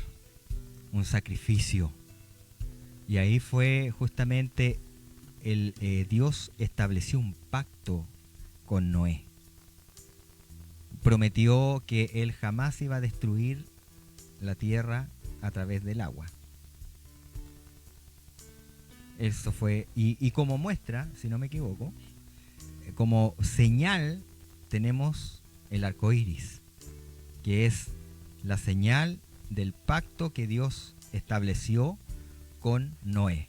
un sacrificio Y ahí fue justamente Dios estableció un pacto con Noé. Prometió que él jamás iba a destruir la tierra a través del agua. Eso fue, y como muestra, si no me equivoco, como señal tenemos el arco iris, que es la señal del pacto que Dios estableció con Noé.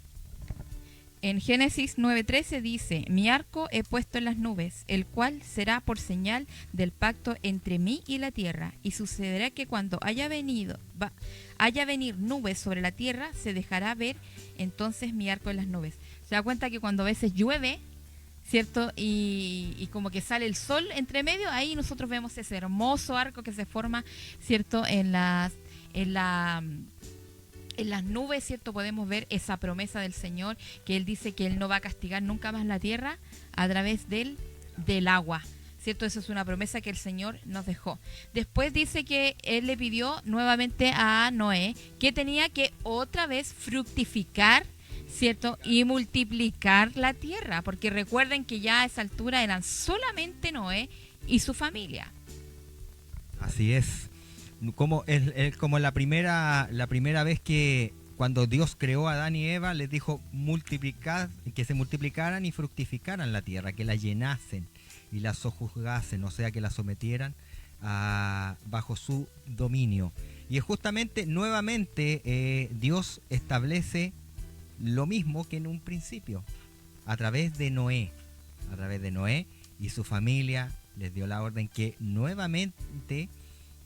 En Génesis 9:13 dice: mi arco he puesto en las nubes, el cual será por señal del pacto entre mí y la tierra, y sucederá que cuando haya venir nubes sobre la tierra, se dejará ver entonces mi arco en las nubes. Se da cuenta que cuando a veces llueve, ¿cierto? Y como que sale el sol entre medio, ahí nosotros vemos ese hermoso arco que se forma, ¿cierto? En las nubes, ¿cierto? Podemos ver esa promesa del Señor, que Él dice que Él no va a castigar nunca más la tierra a través del agua, ¿cierto? Eso es una promesa que el Señor nos dejó. Después dice que Él le pidió nuevamente a Noé que tenía que otra vez fructificar, ¿cierto? Y multiplicar la tierra, porque recuerden que ya a esa altura eran solamente Noé y su familia. Así es. Como la primera vez que cuando Dios creó a Adán y Eva, les dijo que se multiplicaran y fructificaran la tierra, que la llenasen y la sojuzgasen, o sea, que la sometieran bajo su dominio. Y es justamente nuevamente Dios establece lo mismo que en un principio, a través de Noé y su familia les dio la orden que nuevamente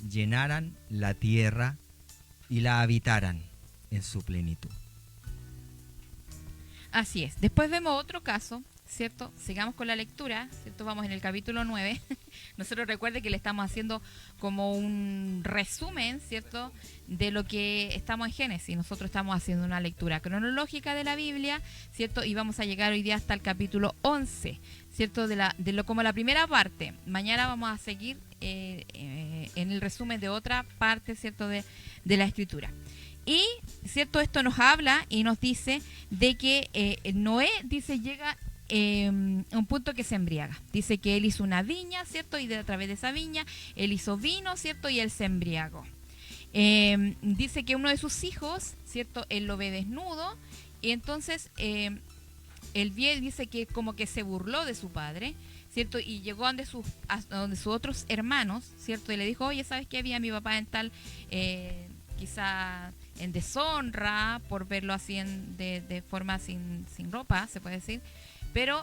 llenaran la tierra y la habitaran en su plenitud. Así es. Después vemos otro caso, ¿cierto? Sigamos con la lectura, ¿cierto? Vamos en el capítulo 9. Nosotros recuerden que le estamos haciendo como un resumen, ¿cierto? De lo que estamos en Génesis. Nosotros estamos haciendo una lectura cronológica de la Biblia, ¿cierto? Y vamos a llegar hoy día hasta el capítulo 11, ¿cierto? Como la primera parte. Mañana vamos a seguir en el resumen de otra parte, ¿cierto? De la Escritura. Y, ¿cierto? Esto nos habla y nos dice de que Noé, dice, llega a un punto que se embriaga. Dice que él hizo una viña, ¿cierto? Y a través de esa viña él hizo vino, ¿cierto? Y él se embriagó. Dice que uno de sus hijos, ¿cierto? Él lo ve desnudo y entonces él dice que como que se burló de su padre, ¿cierto? Y llegó donde sus otros hermanos, ¿cierto? Y le dijo: oye, ¿sabes qué? Había mi papá en tal, quizá en deshonra, por verlo así de forma sin ropa, se puede decir. Pero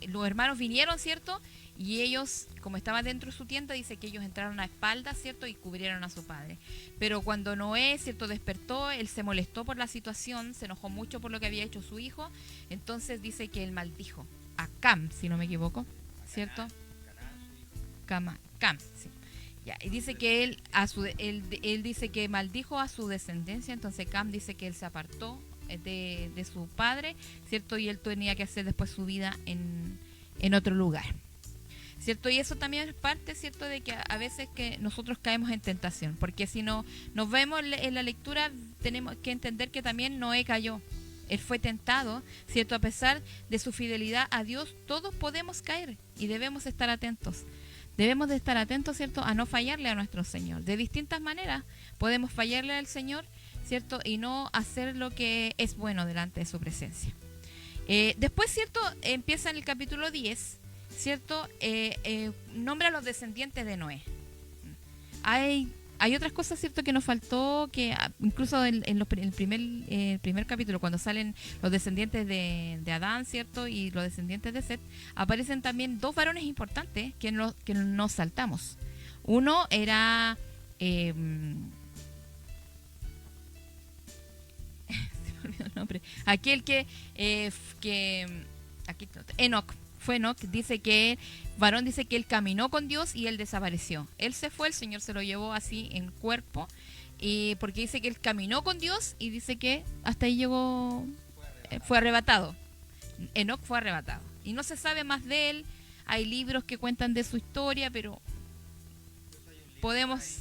los hermanos vinieron, ¿cierto? Y ellos, como estaba dentro de su tienda, dice que ellos entraron a espaldas, ¿cierto? Y cubrieron a su padre. Pero cuando Noé, ¿cierto?, despertó, él se molestó por la situación, se enojó mucho por lo que había hecho su hijo. Entonces dice que él maldijo a Cam, si no me equivoco, ¿cierto? Cam, sí. Ya, y dice que él dice que maldijo a su descendencia. Entonces Cam dice que él se apartó de su padre, ¿cierto? Y él tenía que hacer después su vida en otro lugar, ¿cierto? Y eso también es parte, ¿cierto?, de que a veces que nosotros caemos en tentación, porque si no nos vemos en la lectura, tenemos que entender que también Noé cayó. Él fue tentado, ¿cierto? A pesar de su fidelidad a Dios, todos podemos caer y debemos estar atentos. Debemos de estar atentos, ¿cierto?, a no fallarle a nuestro Señor. De distintas maneras podemos fallarle al Señor, ¿cierto?, y no hacer lo que es bueno delante de su presencia. Después, ¿cierto?, empieza en el capítulo 10, ¿cierto? Nombra a los descendientes de Noé. Hay otras cosas, ¿cierto?, que nos faltó, que incluso en el primer capítulo, cuando salen los descendientes de Adán, ¿cierto?, y los descendientes de Set, aparecen también dos varones importantes que nos saltamos. Uno era se me olvidó el nombre, aquel Enoc. Fue Enoc, dice que varón, dice que él caminó con Dios y él desapareció. Él se fue, el Señor se lo llevó así en cuerpo, y porque dice que él caminó con Dios y dice que hasta ahí llegó, fue arrebatado. Enoc fue arrebatado y no se sabe más de él. Hay libros que cuentan de su historia, pero podemos,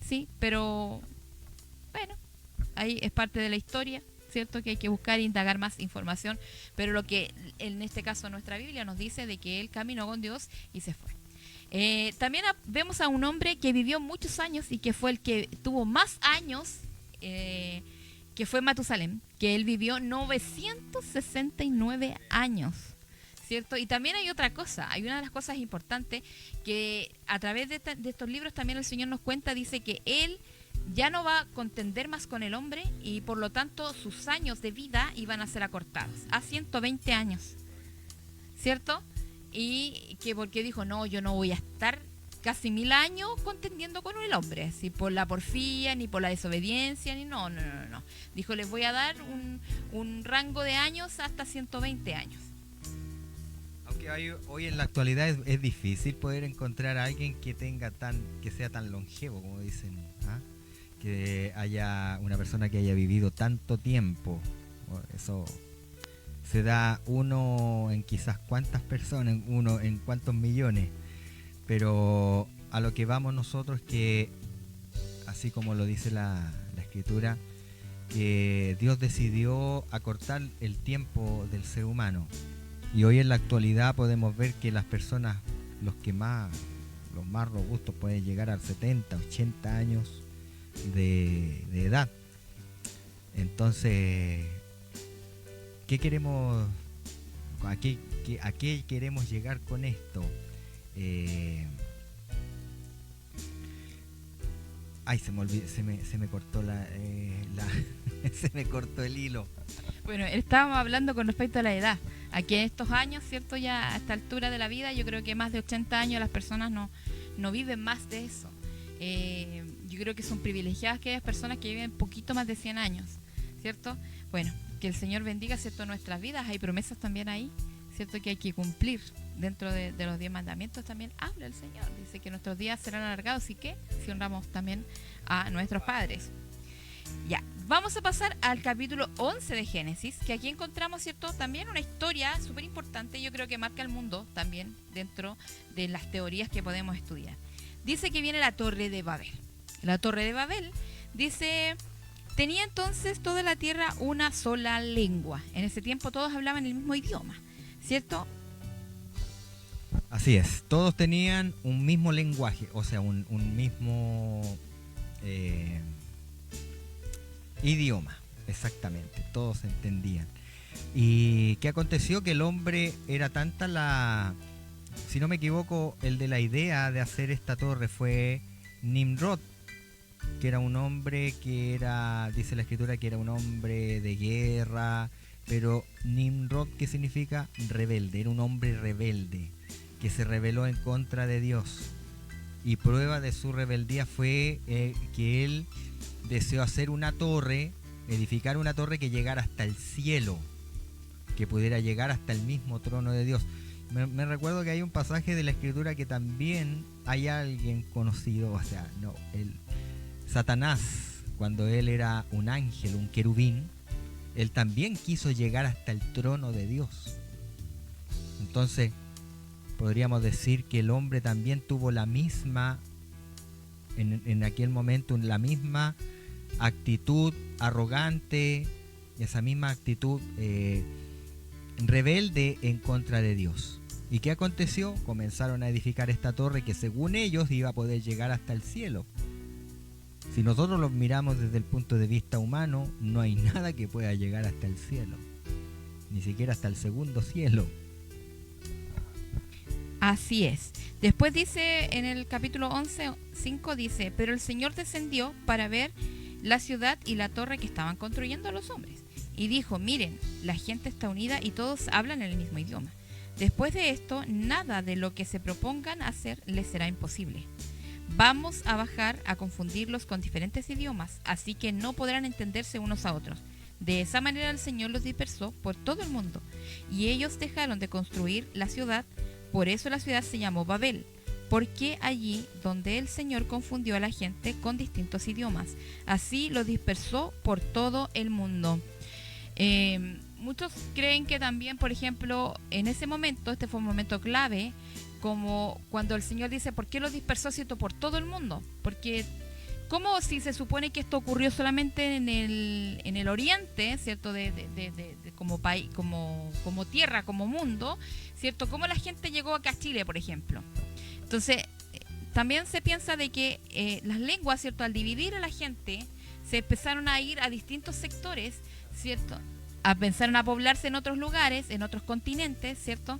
sí, pero Bueno, ahí es parte de la historia, ¿cierto? Que hay que buscar e indagar más información, pero lo que en este caso nuestra Biblia nos dice de que él caminó con Dios y se fue. También vemos a un hombre que vivió muchos años y que fue el que tuvo más años, que fue Matusalén, que él vivió 969 años, ¿cierto? Y también hay otra cosa, hay una de las cosas importantes que a través de estos libros también el Señor nos cuenta, dice que él ya no va a contender más con el hombre y por lo tanto sus años de vida iban a ser acortados a 120 años, ¿cierto? Y que porque dijo, no, yo no voy a estar casi 1000 años contendiendo con el hombre, si por la porfía, ni por la desobediencia, ni no. Dijo, les voy a dar un rango de años hasta 120 años. Aunque hoy en la actualidad es difícil poder encontrar a alguien que sea tan longevo, como dicen, ¿ah? Que haya una persona que haya vivido tanto tiempo. Eso se da uno en quizás cuántas personas, uno en cuántos millones. Pero a lo que vamos nosotros, que así como lo dice la Escritura, que Dios decidió acortar el tiempo del ser humano. Y hoy en la actualidad podemos ver que las personas, los más robustos, pueden llegar a 70, 80 años de edad. Entonces, ¿qué queremos? ¿A qué queremos llegar con esto? Se me olvidó, se me cortó se me cortó el hilo. Bueno, estábamos hablando con respecto a la edad. Aquí en estos años, ¿cierto? Ya a esta altura de la vida, yo creo que más de 80 años las personas no viven más de eso. Yo creo que son privilegiadas aquellas personas que viven poquito más de 100 años, ¿cierto? Bueno, que el Señor bendiga, ¿cierto?, nuestras vidas. Hay promesas también ahí, ¿cierto?, que hay que cumplir. Dentro de los 10 mandamientos también habla el Señor. Dice que nuestros días serán alargados y que si honramos también a nuestros padres. Ya, vamos a pasar al capítulo 11 de Génesis, que aquí encontramos, ¿cierto?, también una historia súper importante. Yo creo que marca el mundo también dentro de las teorías que podemos estudiar. Dice que viene la Torre de Babel. La Torre de Babel, dice, tenía entonces toda la tierra una sola lengua. En ese tiempo todos hablaban el mismo idioma, ¿cierto? Así es, todos tenían un mismo lenguaje, o sea, un mismo idioma, exactamente, todos se entendían. ¿Y qué aconteció? Que el hombre era tanta si no me equivoco, el de la idea de hacer esta torre fue Nimrod, que era un hombre dice la Escritura, que era un hombre de guerra, pero Nimrod, ¿qué significa? Rebelde, era un hombre rebelde, que se rebeló en contra de Dios. Y prueba de su rebeldía fue que él deseó hacer edificar una torre que llegara hasta el cielo, que pudiera llegar hasta el mismo trono de Dios. Me recuerdo que hay un pasaje de la Escritura que también hay alguien conocido, Satanás, cuando él era un ángel, un querubín, él también quiso llegar hasta el trono de Dios. Entonces, podríamos decir que el hombre también tuvo la misma, en aquel momento, la misma actitud arrogante, esa misma actitud rebelde en contra de Dios. ¿Y qué aconteció? Comenzaron a edificar esta torre que según ellos iba a poder llegar hasta el cielo. Si nosotros lo miramos desde el punto de vista humano, no hay nada que pueda llegar hasta el cielo, ni siquiera hasta el segundo cielo. Así es. Después dice en el capítulo 11:5, dice, pero el Señor descendió para ver la ciudad y la torre que estaban construyendo los hombres. Y dijo, miren, la gente está unida y todos hablan el mismo idioma. Después de esto, nada de lo que se propongan hacer les será imposible. Vamos a bajar a confundirlos con diferentes idiomas, así que no podrán entenderse unos a otros. De esa manera el Señor los dispersó por todo el mundo, y ellos dejaron de construir la ciudad. Por eso la ciudad se llamó Babel, porque allí donde el Señor confundió a la gente con distintos idiomas, así los dispersó por todo el mundo. Muchos creen que también, por ejemplo, en ese momento, este fue un momento clave, como cuando el Señor dice, ¿por qué los dispersó, cierto, por todo el mundo? Porque ¿Cómo si se supone que esto ocurrió solamente en el Oriente, ¿cierto? Como país, como tierra, como mundo, ¿cierto? ¿Cómo la gente llegó acá a Chile, por ejemplo? Entonces, también se piensa de que las lenguas, ¿cierto? Al dividir a la gente, se empezaron a ir a distintos sectores, ¿cierto? Empezaron a poblarse en otros lugares, en otros continentes, ¿cierto?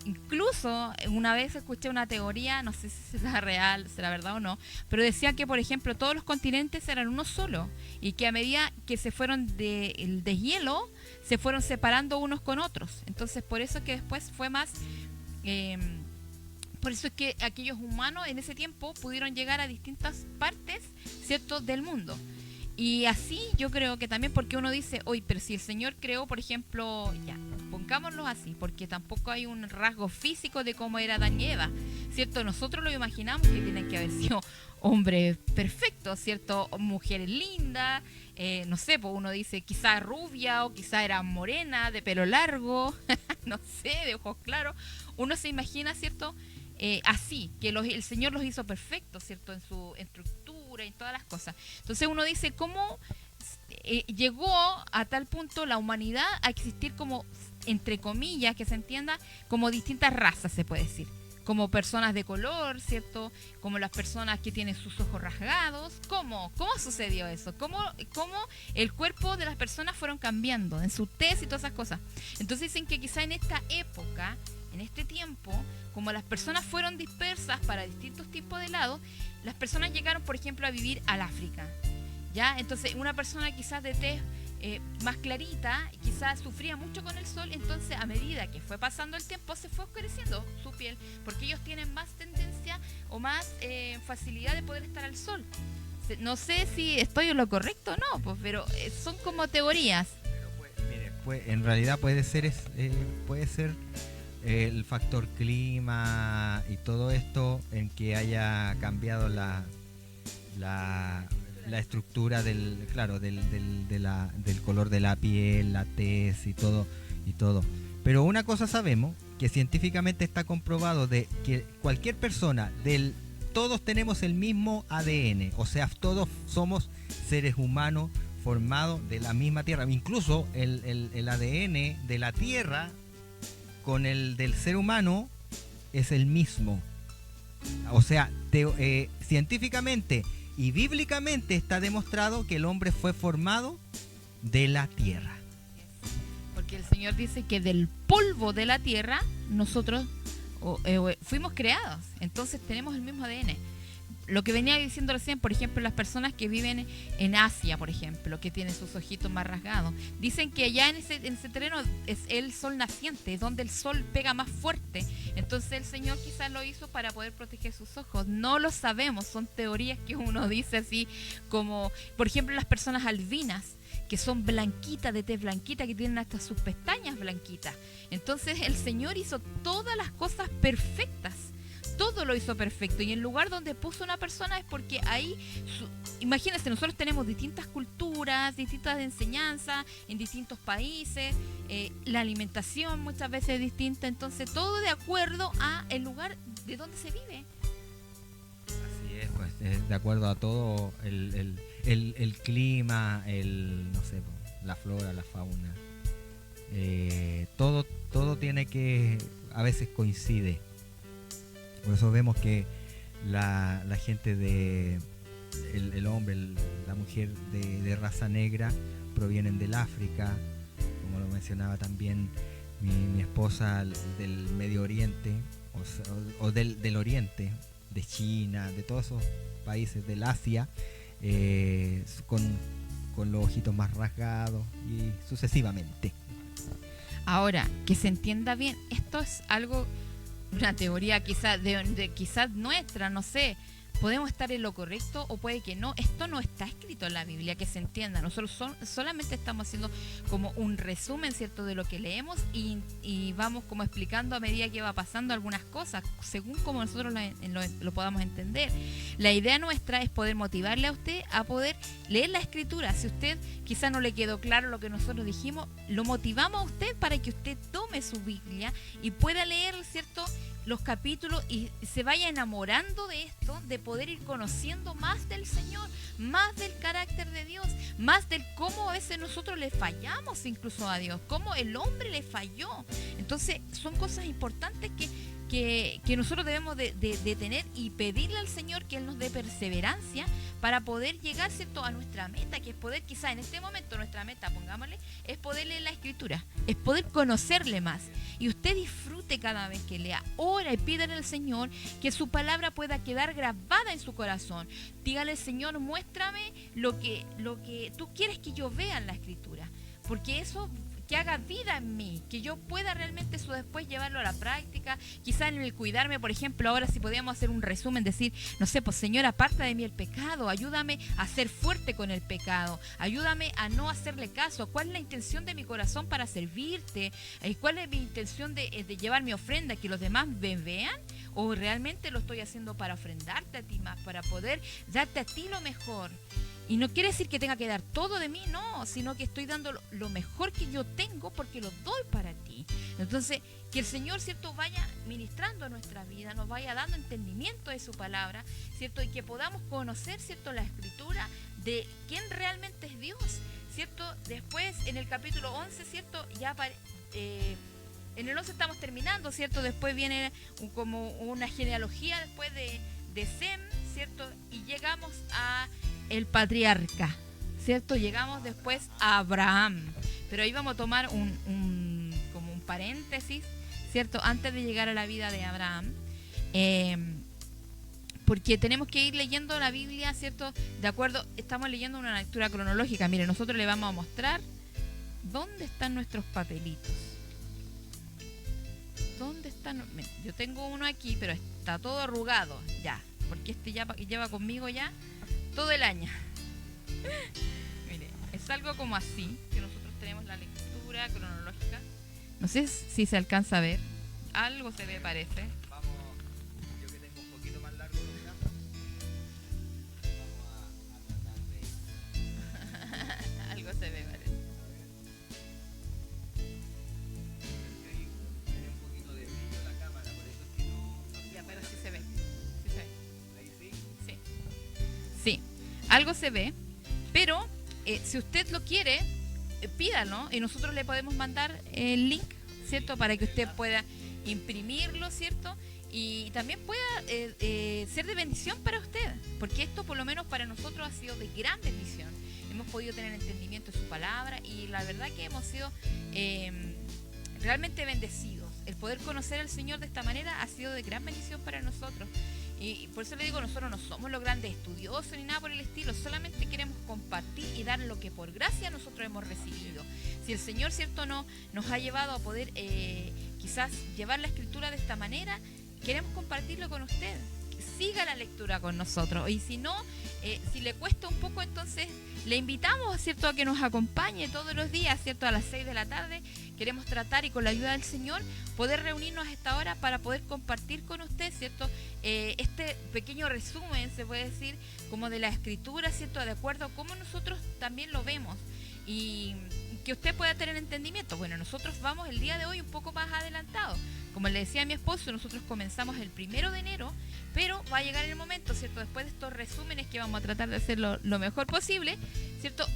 Incluso una vez escuché una teoría, no sé si será real, será verdad o no, pero decía que, por ejemplo, todos los continentes eran uno solo y que a medida que se fueron del deshielo, se fueron separando unos con otros. Entonces, por eso que después fue más... por eso es que aquellos humanos en ese tiempo pudieron llegar a distintas partes, ¿cierto?, del mundo. Y así yo creo que también, porque uno dice, oye, pero si el Señor creó, por ejemplo, ya, pongámoslo así, porque tampoco hay un rasgo físico de cómo era Adán y Eva, ¿cierto? Nosotros lo imaginamos que tienen que haber sido hombres perfectos, ¿cierto? Mujeres lindas, no sé, pues uno dice quizás rubia o quizás era morena, de pelo largo, no sé, de ojos claros. Uno se imagina, ¿cierto? Así, que el Señor los hizo perfectos, ¿cierto? En su estructura y en todas las cosas. Entonces uno dice, ¿cómo llegó a tal punto la humanidad a existir como, entre comillas, que se entienda, como distintas razas, se puede decir? Como personas de color, ¿cierto? Como las personas que tienen sus ojos rasgados. ¿Cómo sucedió eso? ¿Cómo el cuerpo de las personas fueron cambiando en su tez y todas esas cosas? Entonces dicen que quizá en esta época, en este tiempo, como las personas fueron dispersas para distintos tipos de lados, las personas llegaron, por ejemplo, a vivir al África, ¿ya? Entonces, una persona quizás de tez más clarita, quizás sufría mucho con el sol, entonces a medida que fue pasando el tiempo se fue oscureciendo su piel, porque ellos tienen más tendencia o más facilidad de poder estar al sol. No sé si estoy en lo correcto o no, pues, pero son como teorías. Mire, en realidad puede ser el factor clima y todo esto en que haya cambiado la estructura del color de la piel, la tez y todo. Pero una cosa sabemos, que científicamente está comprobado, de que cualquier persona, todos tenemos el mismo ADN, o sea, todos somos seres humanos formados de la misma tierra. Incluso el ADN de la tierra con el del ser humano es el mismo. O sea, científicamente y bíblicamente está demostrado que el hombre fue formado de la tierra. Porque el Señor dice que del polvo de la tierra nosotros fuimos creados. Entonces tenemos el mismo ADN. Lo que venía diciendo recién, por ejemplo, las personas que viven en Asia, por ejemplo, que tienen sus ojitos más rasgados, dicen que allá en ese terreno es el sol naciente, donde el sol pega más fuerte. Entonces el Señor quizás lo hizo para poder proteger sus ojos. No lo sabemos, son teorías que uno dice así, como, por ejemplo, las personas albinas, que son blanquitas, de tez blanquita, que tienen hasta sus pestañas blanquitas. Entonces el Señor hizo todas las cosas perfectas. Todo lo hizo perfecto, y el lugar donde puso una persona es porque ahí, imagínense, nosotros tenemos distintas culturas, distintas enseñanzas en distintos países, la alimentación muchas veces es distinta, entonces todo de acuerdo a el lugar de donde se vive. Así es, pues de acuerdo a todo el clima, no sé, la flora, la fauna, todo tiene que, a veces coincide. Por eso vemos que la gente el hombre, la mujer de raza negra provienen del África, como lo mencionaba también mi esposa, del Medio Oriente, o del Oriente, de China, de todos esos países del Asia, con los ojitos más rasgados y sucesivamente. Ahora, que se entienda bien, esto es algo... una teoría quizás quizás nuestra, no sé, podemos estar en lo correcto o puede que no. Esto no está escrito en la Biblia, que se entienda. Nosotros solamente estamos haciendo como un resumen, ¿cierto?, de lo que leemos y vamos como explicando a medida que va pasando algunas cosas, según como nosotros lo podamos entender. La idea nuestra es poder motivarle a usted a poder leer la Escritura. Si usted quizás no le quedó claro lo que nosotros dijimos, lo motivamos a usted para que usted tome su Biblia y pueda leer, ¿cierto?, los capítulos y se vaya enamorando de esto, de poder ir conociendo más del Señor, más del carácter de Dios, más del cómo a veces nosotros le fallamos incluso a Dios, cómo el hombre le falló. Entonces son cosas importantes que nosotros debemos de tener y pedirle al Señor que Él nos dé perseverancia para poder llegar, ¿cierto?, a nuestra meta, que es poder, quizá en este momento nuestra meta, pongámosle, es poder leer la Escritura, es poder conocerle más. Y usted disfrute cada vez que lea, ora y pídale al Señor que su palabra pueda quedar grabada en su corazón. Dígale, Señor, muéstrame lo que tú quieres que yo vea en la Escritura, porque eso que haga vida en mí, que yo pueda realmente eso después llevarlo a la práctica, quizá en el cuidarme, por ejemplo, ahora si podíamos hacer un resumen, decir, no sé, pues Señor, aparta de mí el pecado, ayúdame a ser fuerte con el pecado, ayúdame a no hacerle caso, ¿cuál es la intención de mi corazón para servirte? ¿Cuál es mi intención de llevar mi ofrenda, que los demás me vean? ¿O realmente lo estoy haciendo para ofrendarte a ti más, para poder darte a ti lo mejor? Y no quiere decir que tenga que dar todo de mí, no, sino que estoy dando lo mejor que yo tengo porque lo doy para ti. Entonces, que el Señor, ¿cierto?, vaya ministrando nuestra vida, nos vaya dando entendimiento de su palabra, ¿cierto? Y que podamos conocer, ¿cierto?, la Escritura de quién realmente es Dios, ¿cierto? Después, en el capítulo 11, ¿cierto?, ya en el 11 estamos terminando, ¿cierto? Después viene como una genealogía después de Sem, ¿cierto? Y llegamos a el patriarca, ¿cierto? Llegamos después a Abraham, pero ahí vamos a tomar como un paréntesis, ¿cierto? Antes de llegar a la vida de Abraham, porque tenemos que ir leyendo la Biblia, ¿cierto? De acuerdo, estamos leyendo una lectura cronológica. Mire, nosotros le vamos a mostrar dónde están nuestros papelitos. ¿Dónde están? Yo tengo uno aquí, pero está todo arrugado ya, porque este ya lleva conmigo ya todo el año. Mire, es algo como así, que nosotros tenemos la lectura cronológica. No sé si se alcanza a ver. Algo se ve, parece. Vamos, yo que tengo un poquito más largo los brazos, vamos a tratar de... Algo se ve, parece. Tiene un poquito de brillo la cámara, por eso es que no Ya, pero sí se ve. Sí se ve. ahí sí. Sí. Sí, algo se ve, pero si usted lo quiere, pídalo y nosotros le podemos mandar el link, ¿cierto? Para que usted pueda imprimirlo, ¿cierto? Y también pueda ser de bendición para usted, porque esto por lo menos para nosotros ha sido de gran bendición. Hemos podido tener entendimiento de su palabra y la verdad que hemos sido realmente bendecidos. El poder conocer al Señor de esta manera ha sido de gran bendición para nosotros. Y por eso le digo, nosotros no somos los grandes estudiosos ni nada por el estilo, solamente queremos compartir y dar lo que por gracia nosotros hemos recibido. Si el Señor, ¿cierto?, nos ha llevado a poder quizás llevar la Escritura de esta manera, queremos compartirlo con usted. Siga la lectura con nosotros, y si no, si le cuesta un poco, entonces le invitamos, ¿cierto?, a que nos acompañe todos los días, ¿cierto?, a las 6 de la tarde. Queremos tratar y con la ayuda del Señor poder reunirnos a esta hora para poder compartir con usted, ¿cierto?, este pequeño resumen, se puede decir, como de la Escritura, ¿cierto?, de acuerdo a cómo nosotros también lo vemos y que usted pueda tener entendimiento. Bueno, nosotros vamos el día de hoy un poco más adelantado. Como le decía a mi esposo, nosotros comenzamos el 1 de enero, pero va a llegar el momento, ¿cierto?, después de estos resúmenes que vamos a tratar de hacer lo mejor posible, ¿cierto?,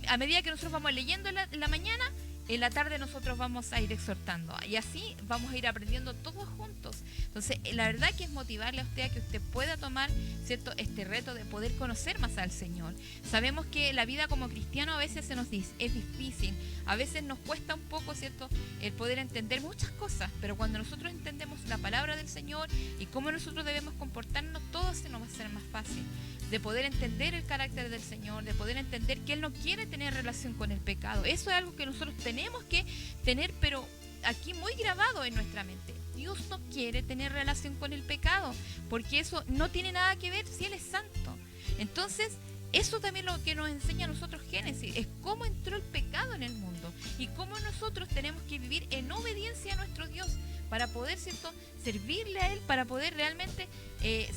a medida que nosotros vamos leyendo en la mañana, en la tarde nosotros vamos a ir exhortando y así vamos a ir aprendiendo todos juntos. Entonces, la verdad que es motivarle a usted a que usted pueda tomar, ¿cierto?, este reto de poder conocer más al Señor. Sabemos que la vida como cristiano a veces es difícil, a veces nos cuesta un poco, ¿cierto?, el poder entender muchas cosas, pero cuando nosotros entendemos la palabra del Señor y cómo nosotros debemos comportarnos, todo se nos va a hacer más fácil. De poder entender el carácter del Señor, de poder entender que Él no quiere tener relación con el pecado. Eso es algo que nosotros tenemos que tener, pero aquí muy grabado en nuestra mente. Dios no quiere tener relación con el pecado, porque eso no tiene nada que ver si Él es santo. Entonces, eso también lo que nos enseña a nosotros Génesis, es cómo entró el pecado en el mundo y cómo nosotros tenemos que vivir en obediencia a nuestro Dios para poder, ¿cierto?, servirle a Él, para poder realmente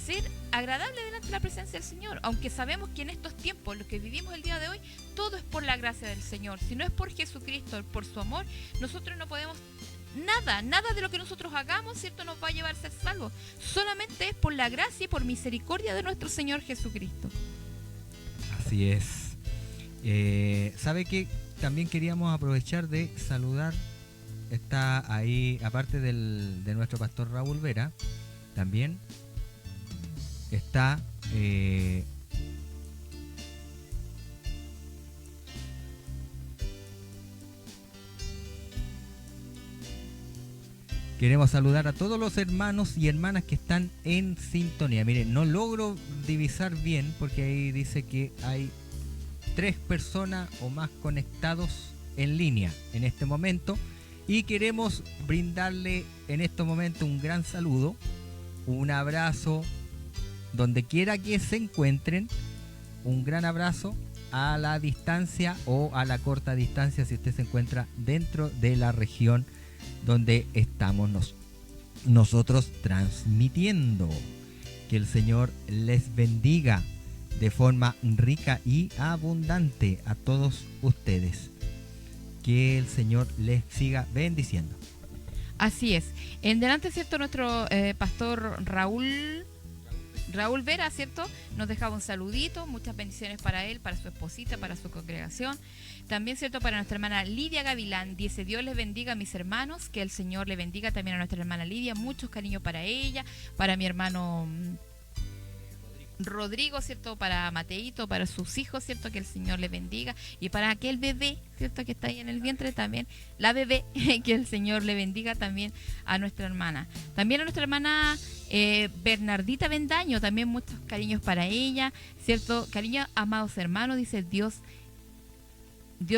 ser agradable delante de la presencia del Señor. Aunque sabemos que en estos tiempos, lo que vivimos el día de hoy, todo es por la gracia del Señor. Si no es por Jesucristo, por su amor, nosotros no podemos nada de lo que nosotros hagamos, ¿cierto?, nos va a llevar a ser salvos. Solamente es por la gracia y por misericordia de nuestro Señor Jesucristo. Así es. ¿Sabe qué? También queríamos aprovechar de saludar. Está ahí, aparte de nuestro pastor Raúl Vera, también está queremos saludar a todos los hermanos y hermanas que están en sintonía. Miren, no logro divisar bien porque ahí dice que hay 3 personas o más conectados en línea en este momento. Y queremos brindarle en este momento un gran saludo, un abrazo, donde quiera que se encuentren, un gran abrazo a la distancia o a la corta distancia si usted se encuentra dentro de la región donde estamos nosotros transmitiendo. Que el Señor les bendiga de forma rica y abundante a todos ustedes. Que el Señor les siga bendiciendo. Así es. En delante, ¿cierto?, nuestro pastor Raúl Vera, ¿cierto?, nos dejaba un saludito, muchas bendiciones para él, para su esposita, para su congregación. También, ¿cierto?, para nuestra hermana Lidia Gavilán, dice: Dios les bendiga a mis hermanos, que el Señor le bendiga también a nuestra hermana Lidia, muchos cariños para ella, para mi hermano Rodrigo, ¿cierto?, para Mateito, para sus hijos, ¿cierto?, que el Señor le bendiga, y para aquel bebé, ¿cierto?, que está ahí en el vientre también, la bebé, que el Señor le bendiga también a nuestra hermana. También a nuestra hermana Bernardita Bendaño, también muchos cariños para ella, ¿cierto? Cariños, amados hermanos, dice Dios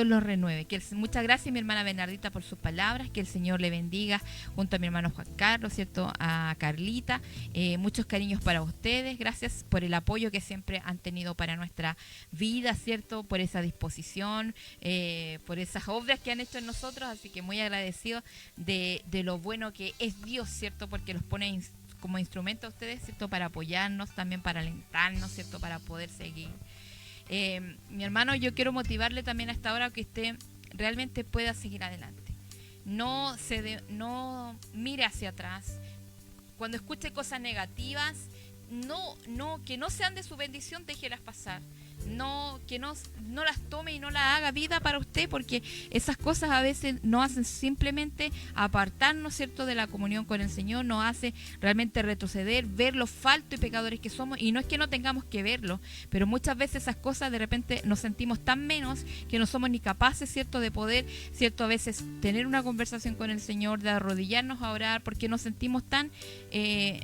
los renueve. Muchas gracias, mi hermana Bernardita, por sus palabras. Que el Señor le bendiga, junto a mi hermano Juan Carlos, ¿cierto?, a Carlita. Muchos cariños para ustedes. Gracias por el apoyo que siempre han tenido para nuestra vida, ¿cierto?, por esa disposición, por esas obras que han hecho en nosotros. Así que muy agradecido de lo bueno que es Dios, ¿cierto?, porque los pone como instrumento a ustedes, ¿cierto?, para apoyarnos, también para alentarnos, ¿cierto?, para poder seguir. Mi hermano, yo quiero motivarle también a esta hora que usted realmente pueda seguir adelante. No mire hacia atrás. Cuando escuche cosas negativas, que no sean de su bendición, déjelas pasar. Que no las tome y no las haga vida para usted, porque esas cosas a veces nos hacen simplemente apartarnos, ¿cierto?, de la comunión con el Señor, nos hace realmente retroceder, ver lo faltos y pecadores que somos, y no es que no tengamos que verlo, pero muchas veces esas cosas de repente nos sentimos tan menos que no somos ni capaces, ¿cierto?, de poder, ¿cierto?, a veces tener una conversación con el Señor, de arrodillarnos a orar, porque nos sentimos tan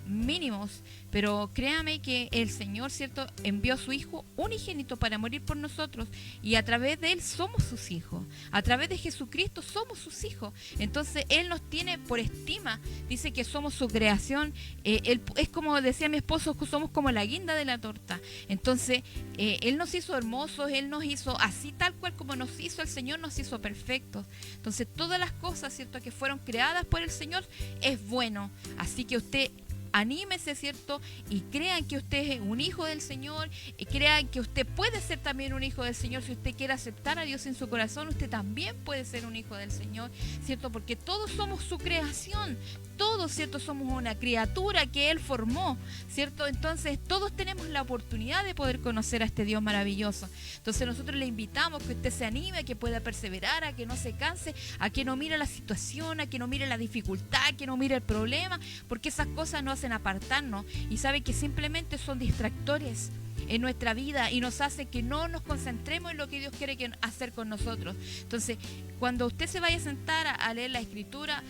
mínimos. Pero créame que el Señor, ¿cierto?, envió a su Hijo unigénito para morir por nosotros, y a través de Él somos sus hijos. A través de Jesucristo somos sus hijos. Entonces Él nos tiene por estima. Dice que somos su creación. Es como decía mi esposo, que somos como la guinda de la torta. Entonces Él nos hizo hermosos, Él nos hizo así tal cual como nos hizo el Señor, nos hizo perfectos. Entonces todas las cosas, ¿cierto?, que fueron creadas por el Señor es bueno. Así que usted anímese, ¿cierto?, y crean que usted es un hijo del Señor, y crean que usted puede ser también un hijo del Señor. Si usted quiere aceptar a Dios en su corazón, usted también puede ser un hijo del Señor, ¿cierto?, porque todos somos su creación, todos, ¿cierto?, somos una criatura que Él formó, ¿cierto? Entonces todos tenemos la oportunidad de poder conocer a este Dios maravilloso. Entonces nosotros le invitamos a que usted se anime, a que pueda perseverar, a que no se canse, a que no mire la situación, a que no mire la dificultad, a que no mire el problema, porque esas cosas nos hacen apartarnos, y sabe que simplemente son distractores en nuestra vida y nos hace que no nos concentremos en lo que Dios quiere hacer con nosotros. Entonces, cuando usted se vaya a sentar a leer la Escritura,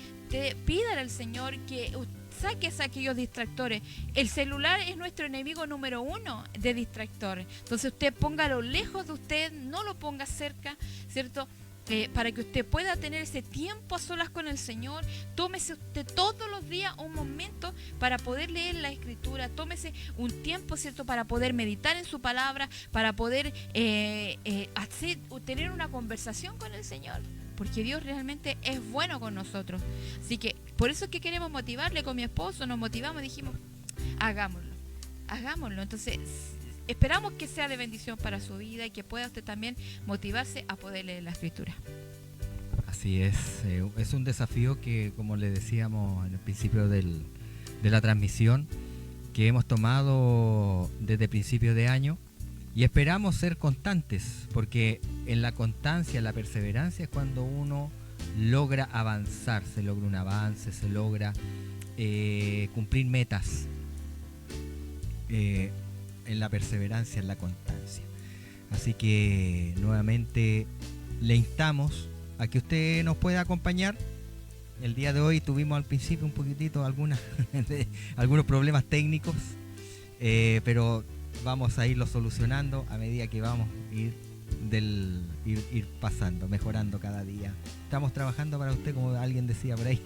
pídale al Señor que saque aquellos distractores. El celular es nuestro enemigo número 1 de distractores. Entonces usted póngalo lejos de usted, no lo ponga cerca, ¿cierto?, para que usted pueda tener ese tiempo a solas con el Señor. Tómese usted todos los días un momento para poder leer la Escritura. Tómese un tiempo, ¿cierto?, para poder meditar en su palabra, para poder tener una conversación con el Señor, porque Dios realmente es bueno con nosotros. Así que por eso es que queremos motivarle. Con mi esposo nos motivamos y dijimos, hagámoslo. Entonces esperamos que sea de bendición para su vida y que pueda usted también motivarse a poder leer la Escritura. Así es un desafío que, como le decíamos en el principio de la transmisión, que hemos tomado desde principio de año y esperamos ser constantes, porque en la constancia, en la perseverancia es cuando uno logra avanzar, se logra un avance, se logra cumplir metas en la perseverancia, en la constancia. Así que nuevamente le instamos a que usted nos pueda acompañar. El día de hoy tuvimos al principio un poquitito algunos problemas técnicos, pero vamos a irlo solucionando a medida que vamos a ir pasando, mejorando cada día. Estamos trabajando para usted, como alguien decía por ahí.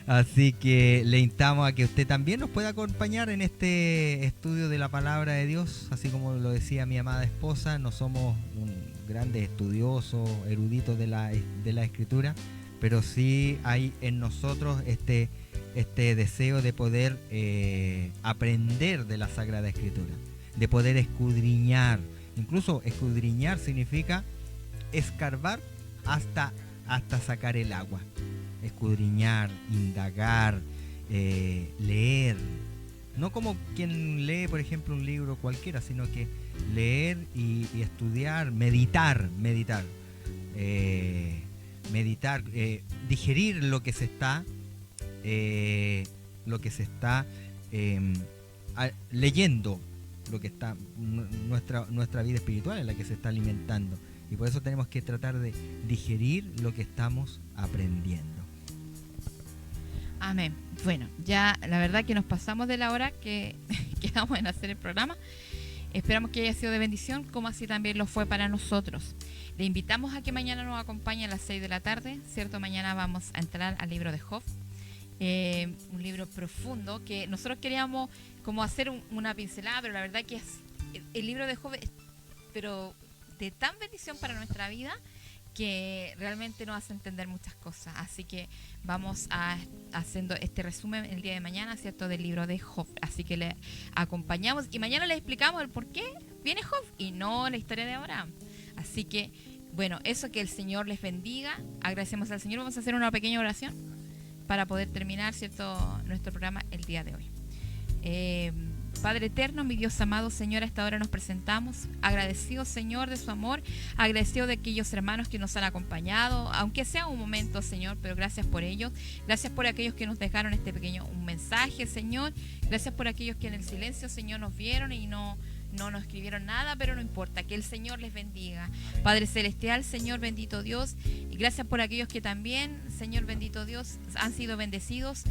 Así que le instamos a que usted también nos pueda acompañar en este estudio de la palabra de Dios. Así como lo decía mi amada esposa, no somos un grandes estudiosos, eruditos de la escritura, pero sí hay en nosotros este deseo de poder aprender de la Sagrada Escritura, de poder escudriñar. Incluso escudriñar significa escarbar hasta sacar el agua. Escudriñar, indagar, leer. No como quien lee, por ejemplo, un libro cualquiera, sino que leer y estudiar, meditar, digerir lo que se está leyendo, lo que está nuestra vida espiritual en la que se está alimentando. Y por eso tenemos que tratar de digerir lo que estamos aprendiendo. Amén. Bueno, ya la verdad que nos pasamos de la hora que quedamos en hacer el programa. Esperamos que haya sido de bendición, como así también lo fue para nosotros. Le invitamos a que mañana nos acompañe a las 6 de la tarde, ¿cierto? Mañana vamos a entrar al libro de Job, un libro profundo que nosotros queríamos como hacer una pincelada, pero la verdad que el libro de Job es pero de tan bendición para nuestra vida que realmente nos hace entender muchas cosas. Así que vamos haciendo este resumen el día de mañana, ¿cierto?, del libro de Job. Así que le acompañamos y mañana le explicamos el por qué viene Job y no la historia de Abraham. Así que, bueno, eso, que el Señor les bendiga. Agradecemos al Señor. Vamos a hacer una pequeña oración para poder terminar, ¿cierto?, nuestro programa el día de hoy. Padre eterno, mi Dios amado, Señor, a esta hora nos presentamos agradecidos, Señor, de su amor, agradecidos de aquellos hermanos que nos han acompañado, aunque sea un momento, Señor, pero gracias por ellos. Gracias por aquellos que nos dejaron un mensaje, Señor. Gracias por aquellos que en el silencio, Señor, nos vieron y no nos escribieron nada, pero no importa, que el Señor les bendiga. Padre celestial, Señor bendito Dios, y gracias por aquellos que también, Señor bendito Dios, han sido bendecidos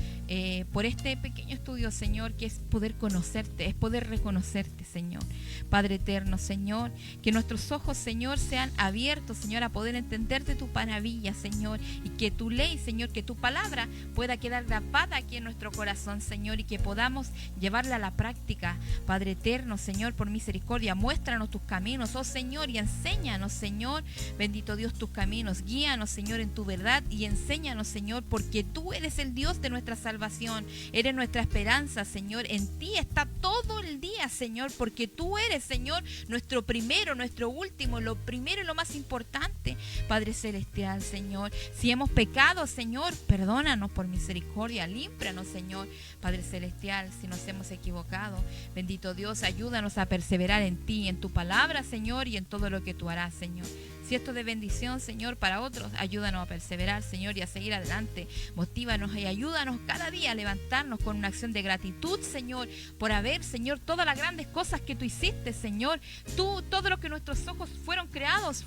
por este pequeño estudio, Señor, que es poder conocerte, es poder reconocerte, Señor. Padre eterno, Señor, que nuestros ojos, Señor, sean abiertos, Señor, a poder entenderte tu maravilla, Señor, y que tu ley, Señor, que tu palabra pueda quedar grabada aquí en nuestro corazón, Señor, y que podamos llevarla a la práctica. Padre eterno, Señor, por misericordia, muéstranos tus caminos, oh Señor, y enséñanos, Señor, bendito Dios, tus caminos. Guíanos, Señor, en tu verdad y enséñanos, Señor, porque tú eres el Dios de nuestra salvación, eres nuestra esperanza, Señor. En ti está todo el día, Señor, porque tú eres, Señor, nuestro primero, nuestro último, lo primero y lo más importante. Padre celestial, Señor, si hemos pecado, Señor, perdónanos por misericordia, límpianos, Señor. Padre celestial, si nos hemos equivocado, bendito Dios, ayúdanos a perseverar en ti, en tu palabra, Señor, y en todo lo que tú harás, Señor. Si esto es de bendición, Señor, para otros, ayúdanos a perseverar, Señor, y a seguir adelante. Motívanos y ayúdanos cada día a levantarnos con una acción de gratitud, Señor, por haber, Señor, todas las grandes cosas que tú hiciste, Señor. Tú, todo lo que nuestros ojos fueron creados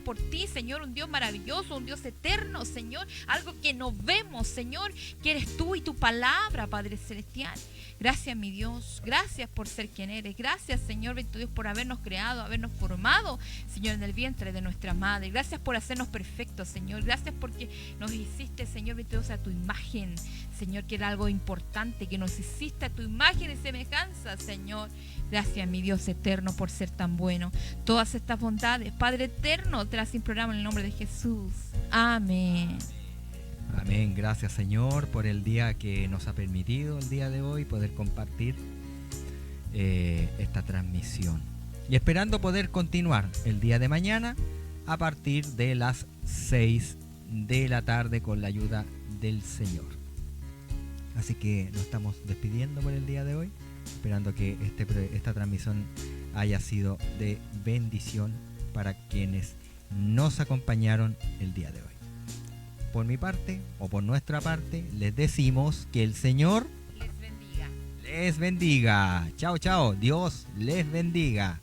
por ti, Señor, un Dios maravilloso, un Dios eterno, Señor, algo que no vemos, Señor, que eres tú y tu palabra, Padre celestial. Gracias, mi Dios, gracias por ser quien eres. Gracias, Señor, bendito Dios, por habernos creado, habernos formado, Señor, en el vientre de nuestra madre. Gracias por hacernos perfectos, Señor. Gracias porque nos hiciste, Señor, bendito Dios, a tu imagen, Señor, que era algo importante, que nos hiciste a tu imagen y semejanza, Señor. Gracias, mi Dios eterno, por ser tan bueno. Todas estas bondades, Padre eterno, te las imploramos en el nombre de Jesús. Amén. Amén. Gracias, Señor, por el día que nos ha permitido el día de hoy poder compartir esta transmisión. Y esperando poder continuar el día de mañana a partir de las 6 de la tarde con la ayuda del Señor. Así que nos estamos despidiendo por el día de hoy, esperando que esta transmisión haya sido de bendición para quienes nos acompañaron el día de hoy. Por mi parte, o por nuestra parte, les decimos que el Señor Les bendiga. les bendiga. Chao, chao. Dios les bendiga.